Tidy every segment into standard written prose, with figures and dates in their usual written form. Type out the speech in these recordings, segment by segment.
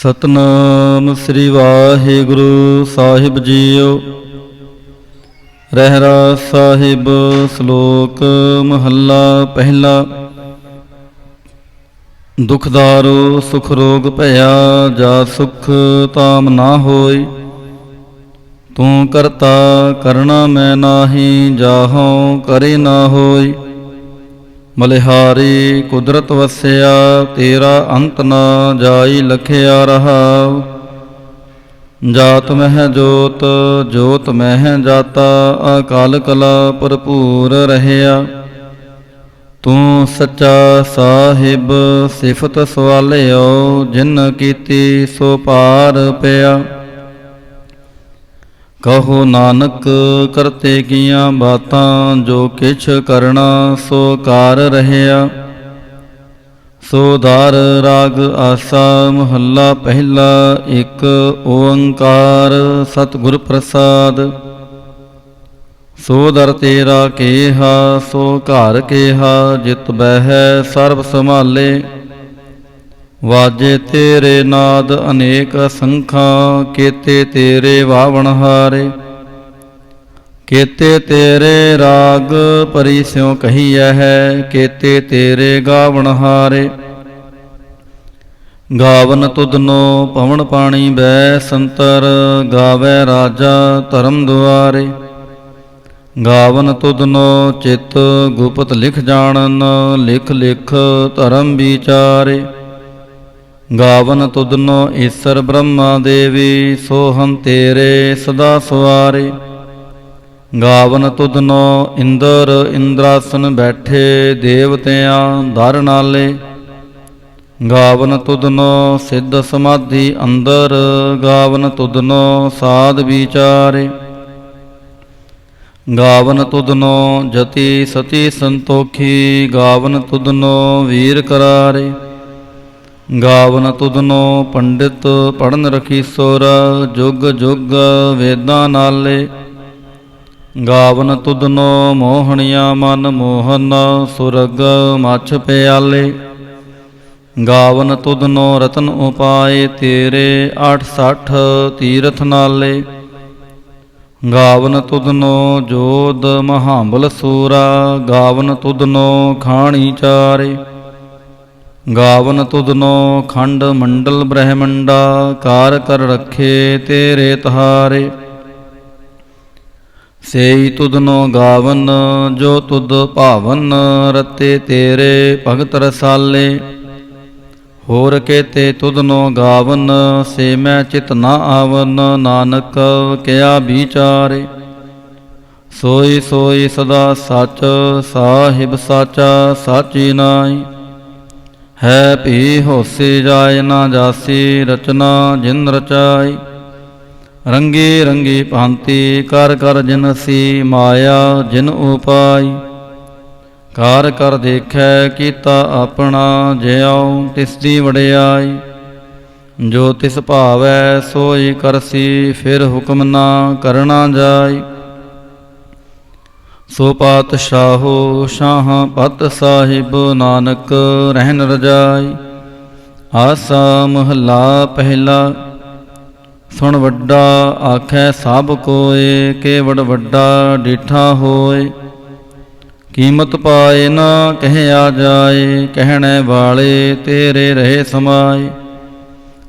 ਸਤਨਾਮ ਸ੍ਰੀ ਵਾਹਿਗੁਰੂ ਸਾਹਿਬ JIO. Rehras Sahib ਸ਼ਲੋਕ ਮਹੱਲਾ ਪਹਿਲਾ। ਦੁਖਦਾਰੋ ਸੁਖ ਰੋਗ ਭਇਆ, ਜਾ ਸੁਖ ਤਾਮ ਨਾ ਹੋਇ। ਤੂੰ ਕਰਤਾ ਕਰਣਾ ਮੈਂ ਨਾਹੀ, ਜਾਹਉ ਕਰੇ ਨਾ ਹੋਇ। ਮਲਿਹਾਰੀ ਕੁਦਰਤ ਵਸਿਆ, ਤੇਰਾ ਅੰਤ ਨਾ ਜਾਈ ਲਖਿਆ ਰਹਾਉ। ਜਾਤ ਮਹਿ ਜੋਤ, ਜੋਤ ਮਹਿ ਜਾਤਾ, ਅਕਾਲ ਕਲਾ ਭਰਪੂਰ ਰਹਿਆ। ਤੂੰ ਸੱਚਾ ਸਾਹਿਬ ਸਿਫਤ ਸਵਾਲਿਓ, ਜਿਨ ਕੀਤੀ ਸੋ ਪਾਰ ਪਿਆ। ਕਹੋ ਨਾਨਕ ਕਰਤੇ ਕੀਆਂ ਬਾਤਾਂ, ਜੋ ਕਿਛ ਕਰਣਾ ਸੋ ਕਾਰ ਰਹਿਆ। ਸੋ ਦਾਰ ਰਾਗ ਆਸਾ ਮਹੱਲਾ ਪਹਿਲਾ। ਇੱਕ ਓੰਕਾਰ ਸਤਿਗੁਰ ਪ੍ਰਸਾਦ। ਸੋ ਦਰ ਤੇਰਾ ਕੇਹਾ, ਸੋ ਘਰ ਕੇਹਾ, ਜਿਤ ਬਹਿ ਸਰਬ ਸੰਭਾਲੇ। ਵਾਜੇ ਤੇਰੇ ਨਾਦ ਅਨੇਕ ਅਸੰਖਾਂ, ਕੇਤੇ ਤੇਰੇ ਵਾਵਣ ਹਾਰੇ। ਕੇਤੇ ਤੇਰੇ ਰਾਗ ਪਰੀ ਸਿਉ ਕਹੀਐ ਹੈ, ਕੇਤੇ ਤੇਰੇ ਗਾਵਣ ਹਾਰੇ। ਗਾਵਨ ਤੁਧਨੋ ਪਵਨ ਪਾਣੀ ਬੈ ਸੰਤਰ, ਗਾਵੈ ਰਾਜਾ ਧਰਮ ਦੁਆਰੇ। ਗਾਵਨ ਤੁਧਨੋ ਚਿਤ ਗੁਪਤ ਲਿਖ ਜਾਣਨ, ਲਿਖ ਲਿਖ ਧਰਮ ਵਿਚਾਰੇ। ਗਾਵਨ ਤੁਧਨੋ ਈਸਰ ਬ੍ਰਹਮਾ ਦੇਵੀ, ਸੋ ਹਮ ਤੇਰੇ ਸਦਾ ਸਵਾਰੇ। ਗਾਵਨ ਤੁਧਨੋ ਇੰਦਰ ਇੰਦਰਾਸਨ ਬੈਠੇ, ਦੇਵਤਿਆਂ ਦਰ ਨਾਲੇ। ਗਾਵਨ ਤੁਧਨੋ ਸਿੱਧ ਸਮਾਧੀ ਅੰਦਰ, ਗਾਵਨ ਤੁਧਨੋ ਸਾਧ ਵਿਚਾਰੇ। ਗਾਵਨ ਤੁਧਨੋ ਜਤੀ ਸਤੀ ਸੰਤੋਖੀ, ਗਾਵਨ ਤੁਧਨੋ ਵੀਰ ਕਰਾਰੇ। ਗਾਵਨ ਤੁਧਨੋ ਪੰਡਿਤ ਪੜਨ ਰਖੀ ਸੁਰ, ਜੁਗ ਜੁਗ ਵੇਦਾਂ ਨਾਲੇ। ਗਾਵਨ ਤੁਧਨੋ ਮੋਹਣੀਆਂ ਮਨ ਮੋਹਨ, ਸੁਰਗ ਮੱਛ ਪਿਆਲੇ। ਗਾਵਨ ਤੁਧਨੋ ਰਤਨ ਉਪਾਏ, ਤੇਰੇ 68 ਤੀਰਥ ਨਾਲੇ। ਗਾਵਨ ਤੁਧਨੋ ਜੋਧ ਮਹਾਂਬਲ ਸੂਰਾ, ਗਾਵਨ ਤੁਧਨੋ ਖਾਣੀ ਚਾਰੇ। ਗਾਵਨ ਤੁਧਨੋ ਖੰਡ ਮੰਡਲ ਬ੍ਰਹਮੰਡਾ, ਕਾਰ ਕਰ ਰਖੇ ਤੇਰੇ ਤਹਾਰੇ। ਸੇਈ ਤੁਧਨੋ ਗਾਵਨ ਜੋ ਤੁਧ ਭਾਵਨ, ਰਤੇ ਤੇਰੇ ਭਗਤ ਰਸਾਲੇ। ਹੋਰ ਕੇਤੇ ਤੁਧਨੋ ਗਾਵਨ, ਸੇ ਮੈਂ ਚਿਤ ਨਾ ਆਵਨ, ਨਾਨਕ ਕਿਆ ਵਿਚਾਰੇ। ਸੋਈ ਸੋਈ ਸਦਾ ਸਚ, ਸਾਹਿਬ ਸਾਚਾ ਸਾਚੀ ਨਾਈ। ਹੈ ਭੀ ਹੋਸੀ ਜਾਇ ਨਾ ਜਾਸੀ, ਰਚਨਾ ਜਿਨ ਰਚਾਈ। ਰੰਗੀ ਰੰਗੀ ਭਾਂਤੀ ਕਰ ਕਰ ਜਿਨਸੀ, ਮਾਇਆ ਜਿਨ ਉਪਾਈ। ਕਾਰ ਕਰ ਦੇਖੈ ਕੀਤਾ ਆਪਣਾ, ਜਿਉ ਤਿਸ ਦੀ ਵਡਿਆਈ। ਜੋ ਤਿਸ ਭਾਵੈ ਸੋਈ ਕਰਸੀ, ਫਿਰ ਹੁਕਮ ਨਾ ਕਰਨਾ ਜਾਈ। ਸੋ ਪਾਤਸ਼ਾਹੋ ਸ਼ਾਹ ਪਤ ਸਾਹਿਬ, ਨਾਨਕ ਰਹਿਨ ਰਜਾਈ। ਆਸਾ ਮਹੱਲਾ ਪਹਿਲਾ। ਸੁਣ ਵੱਡਾ ਆਖੈ ਸਭ ਕੋਇ, ਕੇਵੜ ਵੱਡਾ ਡਿਠਾ ਹੋਇ। ਕੀਮਤ ਪਾਏ ਨਾ ਕਹਿਆ ਜਾਏ, ਕਹਿਣੇ ਵਾਲੇ ਤੇਰੇ ਰਹੇ ਸਮਾਏ।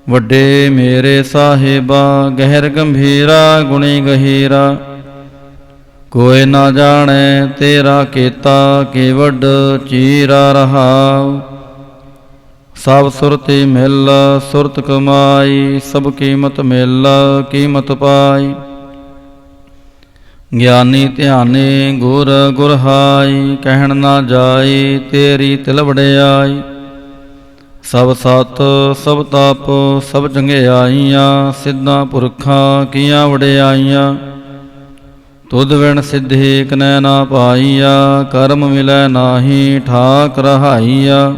ਵੱਡੇ ਮੇਰੇ ਸਾਹਿਬਾ, ਗਹਿਰ ਗੰਭੀਰਾ ਗੁਣੀ ਗਹੀਰਾ। ਕੋਈ ਨਾ ਜਾਣੈ ਤੇਰਾ ਕੀਤਾ, ਕੇਵਡ ਚੀਰਾ ਰਹਾਉ। ਸਭ ਸੁਰਤੀ ਮਿਲ ਸੁਰਤ ਕਮਾਈ, ਸਭ ਕੀਮਤ ਮਿਲ ਕੀਮਤ ਪਾਈ। ਗਿਆਨੀ ਧਿਆਨੀ ਗੁਰ ਗੁਰਹਾਈ, ਕਹਿਣ ਨਾ ਜਾਈ ਤੇਰੀ ਤਿਲ ਵਡਿਆਈ। ਸਭ ਸਤ ਸਭ ਤਪ ਸਭ ਚੰਗਿਆਈਆਂ, ਸਿੱਧਾਂ ਪੁਰਖਾਂ ਕੀਆਂ ਵਡਿਆਈਆਂ। ਤੁਧ ਵਿਣ ਸਿੱਧੀ ਕਨੈ ਨਾ ਪਾਈਆ, ਕਰਮ ਮਿਲੈ ਨਾਹੀ ਠਾਕ ਰਹਾਈਆ।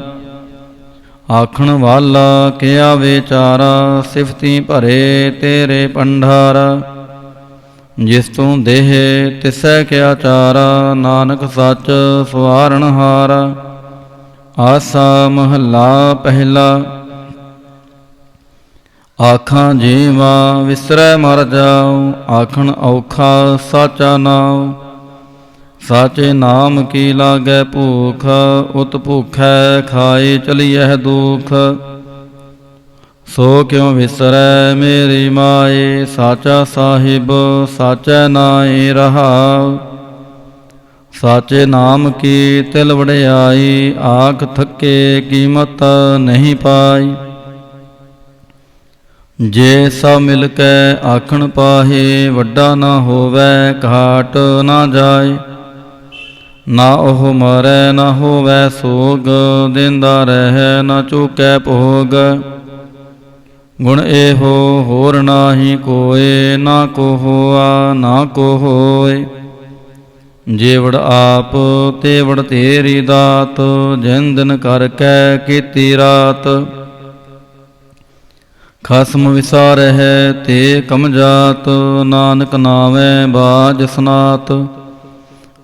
ਆਖਣ ਵਾਲਾ ਕਿਆ ਵਿਚਾਰਾ, ਸਿਫਤੀ ਭਰੇ ਤੇਰੇ ਭੰਡਾਰਾ। ਜਿਸ ਤੂੰ ਦੇਹ ਤਿਸੈ ਕਿਆ ਚਾਰਾ, ਨਾਨਕ ਸੱਚ ਸਵਾਰਨ ਹਾਰਾ। ਆਸਾ ਮਹੱਲਾ ਪਹਿਲਾ। ਆਖਾਂ ਜੀਵਾ ਵਿਸਰੈ ਮਰ ਜਾਉ, ਆਖਣ ਔਖਾ ਸਾਚਾ ਨਾਉ। ਸਾਚੇ ਨਾਮ ਕੀ ਲਾਗੈ ਭੂਖ, ਉਤ ਭੂਖੈ ਖਾਏ ਚਲੀਐ ਦੁਖ। ਸੋ ਕਿਉ ਵਿਸਰੈ ਮੇਰੀ ਮਾਏ, ਸਾਚਾ ਸਾਹਿਬ ਸਾਚੈ ਨਾਏ ਰਹਾਉ। ਸਾਚੇ ਨਾਮ ਕੀ ਤਿਲ ਵਡਿਆਈ, ਆਖ ਥੱਕੇ ਕੀਮਤ ਨਹੀਂ ਪਾਈ। ਜੇ ਸਭ ਮਿਲ ਕੇ ਆਖਣ ਪਾਹੇ, ਵੱਡਾ ਨਾ ਹੋਵੈ ਘਾਟ ਨਾ ਜਾਏ। ਨਾ ਉਹ ਮਰੈ ਨਾ ਹੋਵੈ ਸੋਗ, ਦਿੰਦਾ ਰਹਿ ਨਾ ਚੁਕੈ ਭੋਗ। ਗੁਣ ਇਹੋ ਹੋਰ ਨਾਹੀ ਕੋਇ, ਨਾ ਕੋ ਹੋਆ ਨਾ ਕੋ ਹੋਏ। ਜੇਵੜ ਆਪ ਤੇਵੜ ਤੇਰੀ ਦਾਤ, ਜਿਨ ਦਿਨ ਕਰ ਕੈ ਕੀਤੀ ਰਾਤ। ਖਸਮ ਵਿਸਾਰਹਿ ਤੇ ਕਮਜਾਤ, ਨਾਨਕ ਨਾਵੇਂ ਬਾਜ ਸਨਾਤ।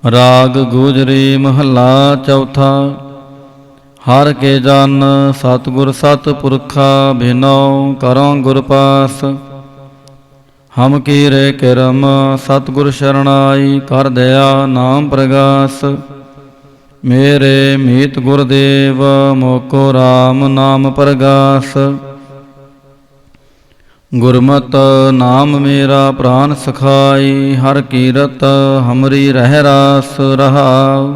ਰਾਗ ਗੁਜਰੀ ਮਹੱਲਾ ਚੌਥਾ। ਹਰ ਕੇ ਜਨ ਸਤਿਗੁਰ ਸਤਿਪੁਰਖਾ, ਬਿਨਉ ਕਰਉ ਗੁਰ ਪਾਸ। ਹਮ ਕੀਰੇ ਕਿਰਮ ਸਤਿਗੁਰ ਸ਼ਰਣਾਈ, ਕਰ ਦਇਆ ਨਾਮ ਪ੍ਰਗਾਸ। ਮੇਰੇ ਮੀਤ ਗੁਰਦੇਵ ਮੋਕੋ ਰਾਮ ਨਾਮ ਪ੍ਰਗਾਸ। ਗੁਰਮਤਿ ਨਾਮ ਮੇਰਾ ਪ੍ਰਾਨ ਸਖਾਈ, ਹਰ ਕੀਰਤ ਹਮਰੀ ਰਹਿ ਰਾਸ ਰਹਾਉ।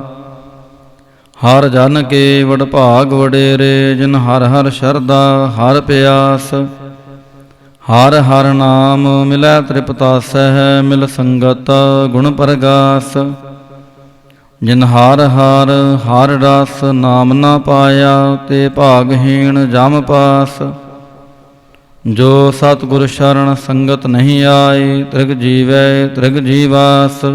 ਹਰ ਜਨ ਕੇ ਵਡ ਭਾਗ ਵਡੇਰੇ, ਜਿਨ ਹਰ ਹਰ ਸ਼ਰਧਾ ਹਰ ਪਿਆਸ। ਹਰ ਹਰ ਨਾਮ ਮਿਲੈ ਤ੍ਰਿਪਤਾਸਹਿ, ਮਿਲ ਸੰਗਤ ਗੁਣ ਪ੍ਰਗਾਸ। ਜਿਨ ਹਰ ਹਰ ਹਰ ਰਸ ਨਾਮ ਨਾ ਪਾਇਆ, ਤੇ ਭਾਗਹੀਣ ਜਮ ਪਾਸ। ਜੋ ਸਤਿਗੁਰ ਸ਼ਰਨ ਸੰਗਤ ਨਹੀਂ ਆਈ, ਤ੍ਰਿਗ ਜੀਵੈ ਤ੍ਰਿਗ ਜੀਵਾਸ।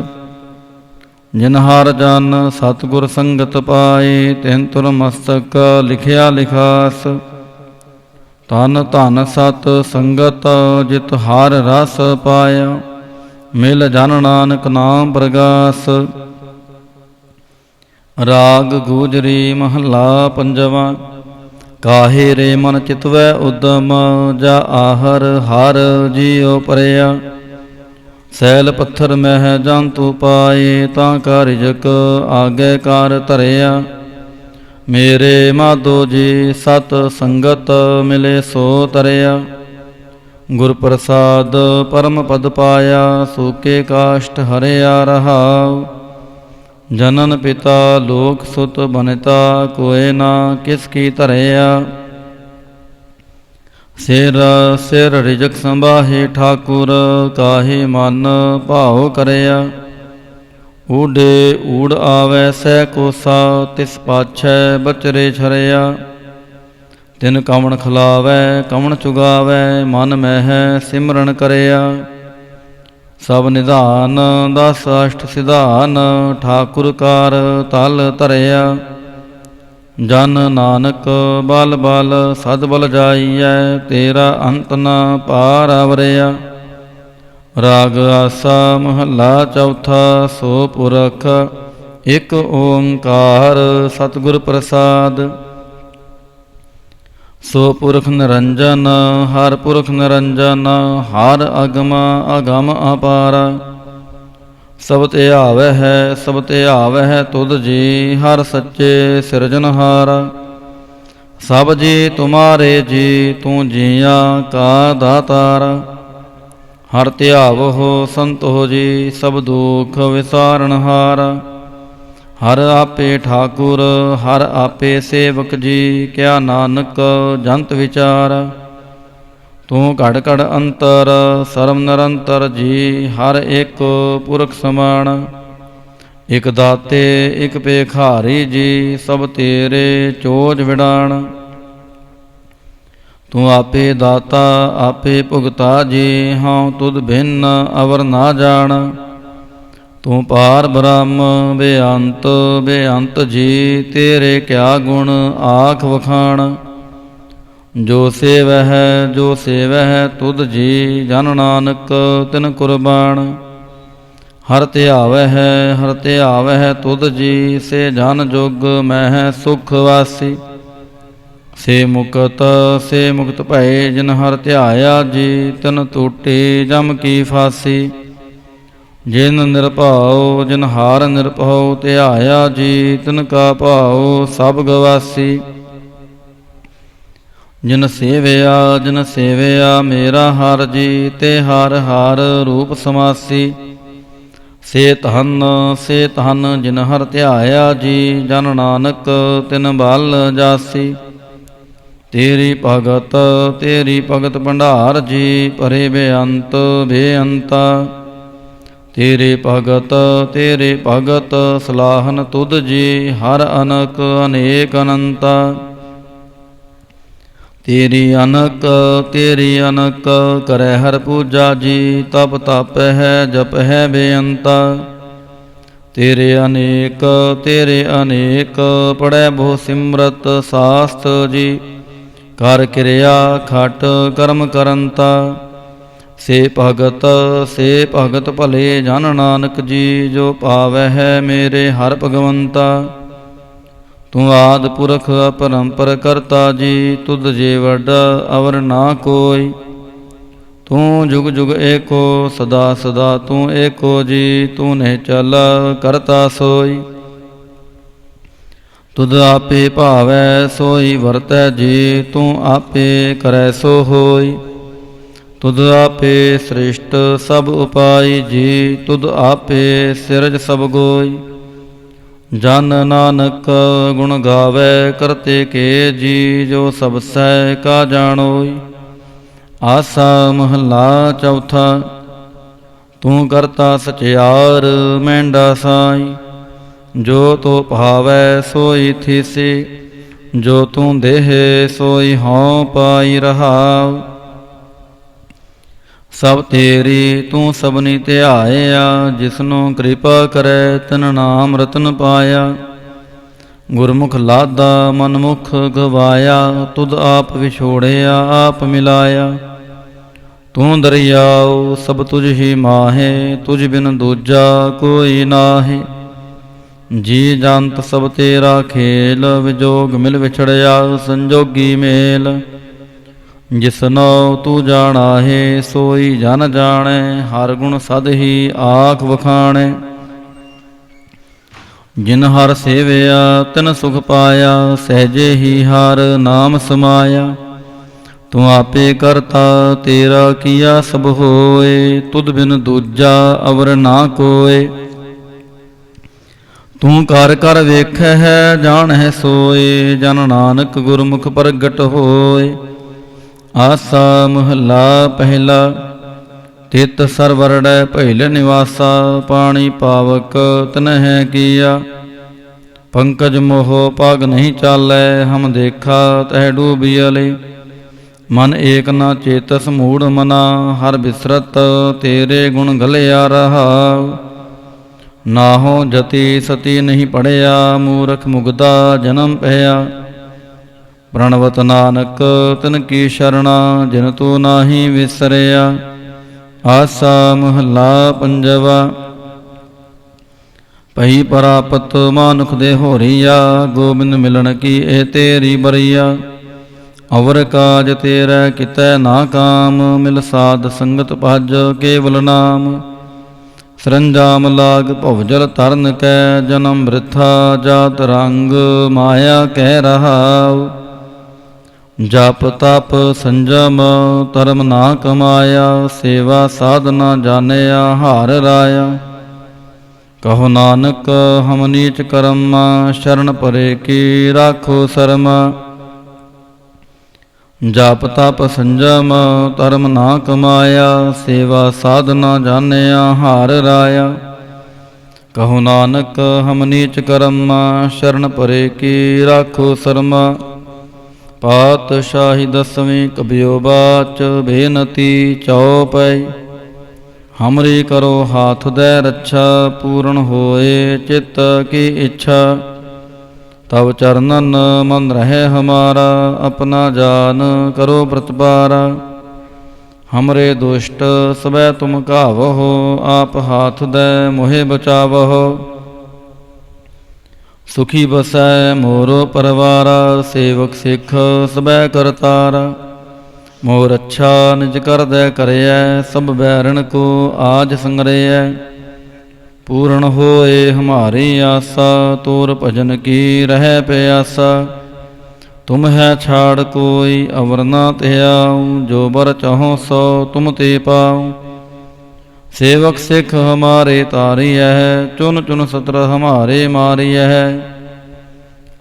ਜਿਨ ਹਰ ਜਨ ਸਤਿਗੁਰ ਸੰਗਤ ਪਾਏ, ਤਿਨ ਤੁਰ ਮਸਤਕ ਲਿਖਿਆ ਲਿਖਾਸ। ਤਨ ਧਨ ਸਤ ਸੰਗਤ ਜਿਤ ਹਰ ਰਸ ਪਾਇਆ, ਮਿਲ ਜਨ ਨਾਨਕ ਨਾਮ ਪ੍ਰਗਾਸ। ਰਾਗ ਗੁਜਰੀ ਮਹੱਲਾ ਪੰਜਵਾ। ਕਾਹੇ ਰੇ ਮਨ ਚਿਤਵੈ ਉਦਮ, ਜਾ ਆਹਰ ਹਰ ਜੀਉ ਪਰਿਆ। ਸੈਲ ਪੱਥਰ ਮਹਿ ਜੰਤੂ ਪਾਏ, ਤਾਂ ਕਾ ਰਿਜਕ ਆਗੇ ਕਾਰ ਧਰਿਆ। ਮੇਰੇ ਮਾਧੋ ਜੀ ਸਤ ਸੰਗਤ, ਮਿਲੇ ਸੋ ਤਰਿਆ। ਗੁਰ ਪ੍ਰਸਾਦ ਪਰਮ ਪਦ ਪਾਇਆ, ਸੂਕੇ ਕਾਸ਼ਟ ਹਰਿਆ ਰਹਾਉ। ਜਨਨ ਪਿਤਾ ਲੋਕ ਸੁਤ ਬਨਿਤਾ, ਕੋਇ ਨਾ ਕਿਸ ਕੀ ਧਰਿਆ। ਸਿਰ ਸਿਰ ਰਿਜਕ ਸੰਭਾਹੇ ਠਾਕੁਰ, ਕਾਹੇ ਮਨ ਭਾਉ ਕਰਿਆ। ਊਡੇ ਊੜ ਆਵੈ ਸਹਿ ਕੋਸਾ, ਤਿਸ ਪਾਛੈ ਬਚਰੇ ਛਰਿਆ। ਤਿਨ ਕਵਣ ਖਿਲਾਵੈ ਕਵਣ ਚੁਗਾਵੈ, ਮਨ ਮਹਿ ਸਿਮਰਨ ਕਰਿਆ। ਸਭ ਨਿਧਾਨ ਦਸ ਅਸ਼ਟ ਸਿਧਾਨ, ਠਾਕੁਰ ਕਾਰ ਤਲ ਧਰਿਆ। ਜਨ ਨਾਨਕ ਬਲ ਬਲ ਸਦ ਬਲ ਜਾਈਐ, ਤੇਰਾ ਅੰਤ ਨ ਪਾਰ ਅਵਰਿਆ। ਰਾਗ ਆਸਾ ਮਹੱਲਾ ਚੌਥਾ। ਸੋ ਪੁਰਖ ਇਕ ਓੰਕਾਰ, ਸਤਿਗੁਰ ਪ੍ਰਸਾਦ। ਸੋ ਪੁਰਖ ਨਿਰੰਜਨ ਹਰ ਪੁਰਖ ਨਿਰੰਜਨ, ਹਰ ਅਗਮ ਅਗਮ ਅਪਾਰ। ਸਭ ਧਿਆਵੈ ਹੈ ਸਭ ਧਿਆਵੈ ਤੁਧ ਜੀ, ਹਰ ਸੱਚੇ ਸਿਰਜਨਹਾਰ। ਸਭ ਜੀ ਤੁਮਾਰੇ ਜੀ, ਤੂੰ ਜੀਆਂ ਕਾ ਦਾਤਾਰ। ਹਰ ਧਿਆਵਹੁ ਸੰਤੋ ਜੀ, ਸਭ ਦੁਖ ਵਿਸਾਰਨਹਾਰ। ਹਰ ਆਪੇ ਠਾਕੁਰ ਹਰ ਆਪੇ ਸੇਵਕ ਜੀ, ਕਿਆ ਨਾਨਕ ਜੰਤ ਵਿਚਾਰ। ਤੂੰ ਘੜ ਘੜ ਅੰਤਰ ਸਰਮ ਨਿਰੰਤਰ ਜੀ, ਹਰ ਇੱਕ ਪੁਰਖ ਸਮਾਨ। ਇਕ ਦਾਤੇ ਇਕ ਭੇਖਾਰੀ ਜੀ, ਸਭ ਤੇਰੇ ਚੋਜ ਵਿਡਾਣ। ਤੂੰ ਆਪੇ ਦਾਤਾ ਆਪੇ ਭੁਗਤਾ ਜੀ, ਹਉ ਤੁਧ ਭਿੰਨ ਅਵਰ ਨਾ ਜਾਣ। ਤੂੰ ਪਾਰ ਬ੍ਰਹਮ ਬੇਅੰਤ ਬੇਅੰਤ ਜੀ, ਤੇਰੇ ਕਿਆ ਗੁਣ ਆਖ ਵਖਾਣ। ਜੋ ਸੇਵਹਿ ਜੋ ਸੇਵਹਿ ਤੁਧ ਜੀ, ਜਨ ਨਾਨਕ ਤਿਨ ਕੁਰਬਾਨ। ਹਰ ਧਿਆਵਹਿ ਤੁਧ ਜੀ, ਸੇ ਜਨ ਜੁਗ ਮਹਿ ਸੁਖ ਵਾਸੀ। ਸੇ ਮੁਕਤ ਭਏ ਜਿਨ ਹਰਿ ਧਿਆਇਆ ਜੀ। ਤਿਨ ਟੂਟੀ ਜਮ ਕੀ ਫਾਸੀ, ਜਿਨ ਨਿਰਭਉ ਜਿਨ ਹਾਰ ਨਿਰਭਉ ਧਿਆਇਆ ਜੀ। ਤਿਨ ਕਾ ਭਾਉ ਸਭ ਗਵਾਸੀ, ਜਿਨ ਸੇਵਿਆ ਮੇਰਾ ਹਰਿ ਜੀ। ਤੇ ਹਰਿ ਹਰਿ ਰੂਪ ਸਮਾਸੀ, ਸੇ ਧਨ ਜਿਨ ਹਰਿ ਧਿਆਇਆ ਜੀ। ਜਨ ਨਾਨਕ ਤਿਨ ਬਲ ਜਾਸੀ, ਤੇਰੀ ਭਗਤ ਭੰਡਾਰ ਜੀ। ਭਰੇ ਬੇਅੰਤਾ ਤੇਰੇ ਭਗਤ ਸਲਾਹਨ ਤੁਧ ਜੀ। ਹਰ ਅਨਕ ਅਨੇਕ ਅਨੰਤਾ, ਤੇਰੀ ਅਨਕ ਕਰੈ ਹਰ ਪੂਜਾ ਜੀ। ਤਪ ਹੈ ਜਪ ਹੈ ਬੇਅੰਤਾ, ਤੇਰੇ ਅਨੇਕ ਪੜੈ ਬਹੁ ਸਿਮਰਤ ਸਾਸਤ ਜੀ। ਕਰ ਕਿਰਿਆ ਖਟ ਕਰਮ ਕਰੰਤਾ, ਸੇ ਭਗਤ ਭਲੇ ਜਨ ਨਾਨਕ ਜੀ। ਜੋ ਭਾਵੈ ਹੈ ਮੇਰੇ ਹਰਿ ਭਗਵੰਤਾ, ਤੂੰ ਆਦਿ ਪੁਰਖ ਅਪਰੰਪਰ ਕਰਤਾ ਜੀ। ਤੁਧ ਜੇ ਵੱਡਾ ਅਵਰ ਨਾ ਕੋਈ, ਤੂੰ ਜੁਗ ਜੁਗ ਏਕੋ ਸਦਾ ਤੂੰ ਏਕੋ ਜੀ। ਤੂੰ ਨਿਹਚਲ ਕਰਤਾ ਸੋਈ, ਤੁਧ ਆਪੇ ਭਾਵੈ ਸੋਈ ਵਰਤੈ ਜੀ। ਤੂੰ ਆਪੇ ਕਰੈ ਸੋ ਹੋਈ, ਤੁਧ ਆਪੇ ਸ੍ਰਿਸ਼ਟ ਸਭ ਉਪਾਈ ਜੀ। ਤੁਧ ਆਪੇ ਸਿਰਜ ਸਭ ਗੋਈ, ਜਨ ਨਾਨਕ ਗੁਣ ਗਾਵੇ ਕਰਤੇ ਕੇ ਜੀ। ਜੋ ਸਭ ਸਹਿ ਕਾ ਜਾਣੋਈ। ਆਸਾ ਮਹੱਲਾ ਚੌਥਾ। ਤੂੰ ਕਰਤਾ ਸਚਿਆਰ ਮਹਿੰਡਾ ਸਾਈ, ਜੋ ਤੋ ਭਾਵੈ ਸੋਈ ਥੀਸੀ। ਜੋ ਤੂੰ ਦੇਹ ਸੋਈ ਹਉ ਪਾਈ ਰਹਾਉ, ਸਭ ਤੇਰੀ ਤੂੰ ਸਭਨੀ ਧਿਆਇਆ। ਜਿਸਨੂੰ ਕਿਰਪਾ ਕਰੈ ਤਿਨ ਨਾਮ ਰਤਨ ਪਾਇਆ। ਗੁਰਮੁਖ ਲਾਦਾ ਮਨਮੁਖ ਗਵਾਇਆ, ਤੁਧ ਆਪ ਵਿਛੋੜਿਆ ਆਪ ਮਿਲਾਇਆ। ਤੂੰ ਦਰਿਆਉ ਸਭ ਤੁਝ ਹੀ ਮਾਹੇ, ਤੁਝ ਬਿਨ ਦੂਜਾ ਕੋਈ ਨਾਹੀ। ਜੀ ਜੰਤ ਸਭ ਤੇਰਾ ਖੇਲ, ਵਿਜੋਗ ਮਿਲ ਵਿਛੜਿਆ ਸੰਜੋਗੀ ਮੇਲ। ਜਿਸਨੋ ਤੂੰ ਜਾਣਾਹੇ ਸੋਈ ਜਨ ਜਾਣੈ, ਹਰ ਗੁਣ ਸਦ ਹੀ ਆਖ ਵਖਾਣੈ। ਜਿਨ ਹਰਿ ਸੇਵਿਆ ਤਿਨ ਸੁਖ ਪਾਇਆ, ਸਹਿਜੇ ਹੀ ਹਰਿ ਨਾਮ ਸਮਾਇਆ। ਤੂੰ ਆਪੇ ਕਰਤਾ ਤੇਰਾ ਕੀਆ ਸਭ ਹੋਏ, ਤੁਧ ਬਿਨ ਦੂਜਾ ਅਵਰ ਨਾ ਕੋਏ। ਤੂੰ ਕਰ ਕਰ ਵੇਖੈ ਹੈ ਜਾਣੈ ਸੋਏ, ਜਨ ਨਾਨਕ ਗੁਰਮੁਖ ਪ੍ਰਗਟ ਹੋਏ। ਆਸਾ ਮਹੱਲਾ ਪਹਿਲਾ। ਤਿਤ ਸਰਵਰੜੈ ਭੈਲ ਨਿਵਾਸਾ, ਪਾਣੀ ਪਾਵਕ ਤਨਹਿ ਕੀਆ। ਪੰਕਜ ਮੋਹ ਪਗ ਨਹੀਂ ਚਾਲੈ, ਹਮ ਦੇਖਾ ਤਹਿ ਡੂਬੀਅਲੇ। ਮਨ ਏਕ ਨਾ ਚੇਤਸ ਮੂੜ ਮਨਾ, ਹਰ ਬਿਸਰਤ ਤੇਰੇ ਗੁਣ ਗਲਿਆ ਰਹਾਉ। ਨਾਹੋ ਜਤੀ ਸਤੀ ਨਹੀਂ ਪੜਿਆ, ਮੂਰਖ ਮੁਗਦਾ ਜਨਮ ਭਇਆ। ਪ੍ਰਣਵਤ ਨਾਨਕ ਤਿਨ ਕੀ ਸ਼ਰਣਾ, ਜਿਨ ਤੂੰ ਨਾਹੀ ਵਿਸਰਿਆ। ਆਸਾ ਮਹੱਲਾ ਪੰਜਵਾ। ਪਈ ਪ੍ਰਾਪਤ ਮਾਨੁਖ ਦੇ ਹੋਰੀਆ, ਗੋਬਿੰਦ ਮਿਲਣ ਕੀ ਇਹ ਤੇਰੀ ਬਰੀਆ। ਅਵਰ ਕਾਜ ਤੇਰਾ ਕਿਤੈ ਨਾ ਕਾਮ, ਮਿਲ ਸਾਧ ਸੰਗਤ ਭਜ ਕੇਵਲ ਨਾਮ। ਸਰੰਜਾਮ ਲਾਗ ਭਵਜਲ ਤਰਨ ਕੈ, ਜਨਮ ਬ੍ਰਿਥਾ ਜਾਤ ਰੰਗ ਮਾਇਆ ਕਹਿ ਰਹਾਉ। ਜਪ ਤਪ ਸੰਜਮ ਧਰਮ ਨਾ ਕਮਾਇਆ, ਸੇਵਾ ਸਾਧਨਾ ਜਾਣਿਆ ਹਾਰ ਰਾਇਆ। ਕਹੋ ਨਾਨਕ ਹਮ ਨੀਚ ਕਰਮਾ, ਸ਼ਰਨ ਪਰੇ ਕੀ ਰਾਖੋ ਸਰਮਾ। ਜਪ ਤਪ ਸੰਜਮ ਧਰਮ ਨਾ ਕਮਾਇਆ, ਸੇਵਾ ਸਾਧਨਾ ਜਾਣਿਆ ਹਾਰ ਰਾਇਆ। ਕਹੋ ਨਾਨਕ ਹਮ ਨੀਚ ਕਰਮਾ, ਸ਼ਰਨ ਪਰੇ ਕੀ ਰਾਖੋ ਸਰਮਾ। ਪਾਤਸ਼ਾਹੀ ਦਸਵੀਂ ਕਬਿਓ ਬਾਚ, ਬੇਨਤੀ ਚਉਪਈ। ਹਮਰੀ ਕਰੋ ਹਾਥ ਦੈ ਰੱਛਾ, ਪੂਰਨ ਹੋਏ ਚਿੱਤ ਕੀ ਇੱਛਾ। ਤਬ ਚਰਨਨ ਮਨ ਰਹਿ ਹਮਾਰਾ, ਆਪਣਾ ਜਾਨ ਕਰੋ ਪ੍ਰਤਪਾਰਾ। ਹਮਰੇ ਦੁਸ਼ਟ ਸਬੈ ਤੁਮ ਘਾਵਹੁ, ਆਪ ਹਾਥ ਦੈ ਮੋਹਿ ਬਚਾਵਹੁ। ਸੁਖੀ ਬਸੈ ਮੋਰੋ ਪਰਵਾਰਾ, ਸੇਵਕ ਸਿੱਖ ਸਬੈ ਕਰਤਾਰਾ। ਮੋਰ ਅੱਛਾ ਨਿਜ ਕਰਦੈ ਕਰਿਐ, ਸਭ ਬੈਰਣ ਕੋ ਆਜ ਸੰਗਰਿਐ। ਪੂਰਨ ਹੋਏ ਹਮਾਰੀ ਆਸਾ, ਤੋਰ ਭਜਨ ਕੀ ਰਹਿ ਪਿਆਸਾ। ਤੁਮ ਹੈ ਛਾੜ ਕੋਈ ਅਵਰ ਨਾ ਧਿਆਉ, ਜੋ ਬਰ ਚਾਹੋ ਸੋ ਤੁਮ ਤੇ ਪਾਉ। ਸੇਵਕ ਸਿੱਖ ਹਮਾਰੇ ਤਾਰੀਐ, ਚੁਨ ਚੁਨ ਸਤਰ ਹਮਾਰੇ ਮਾਰੀਐ।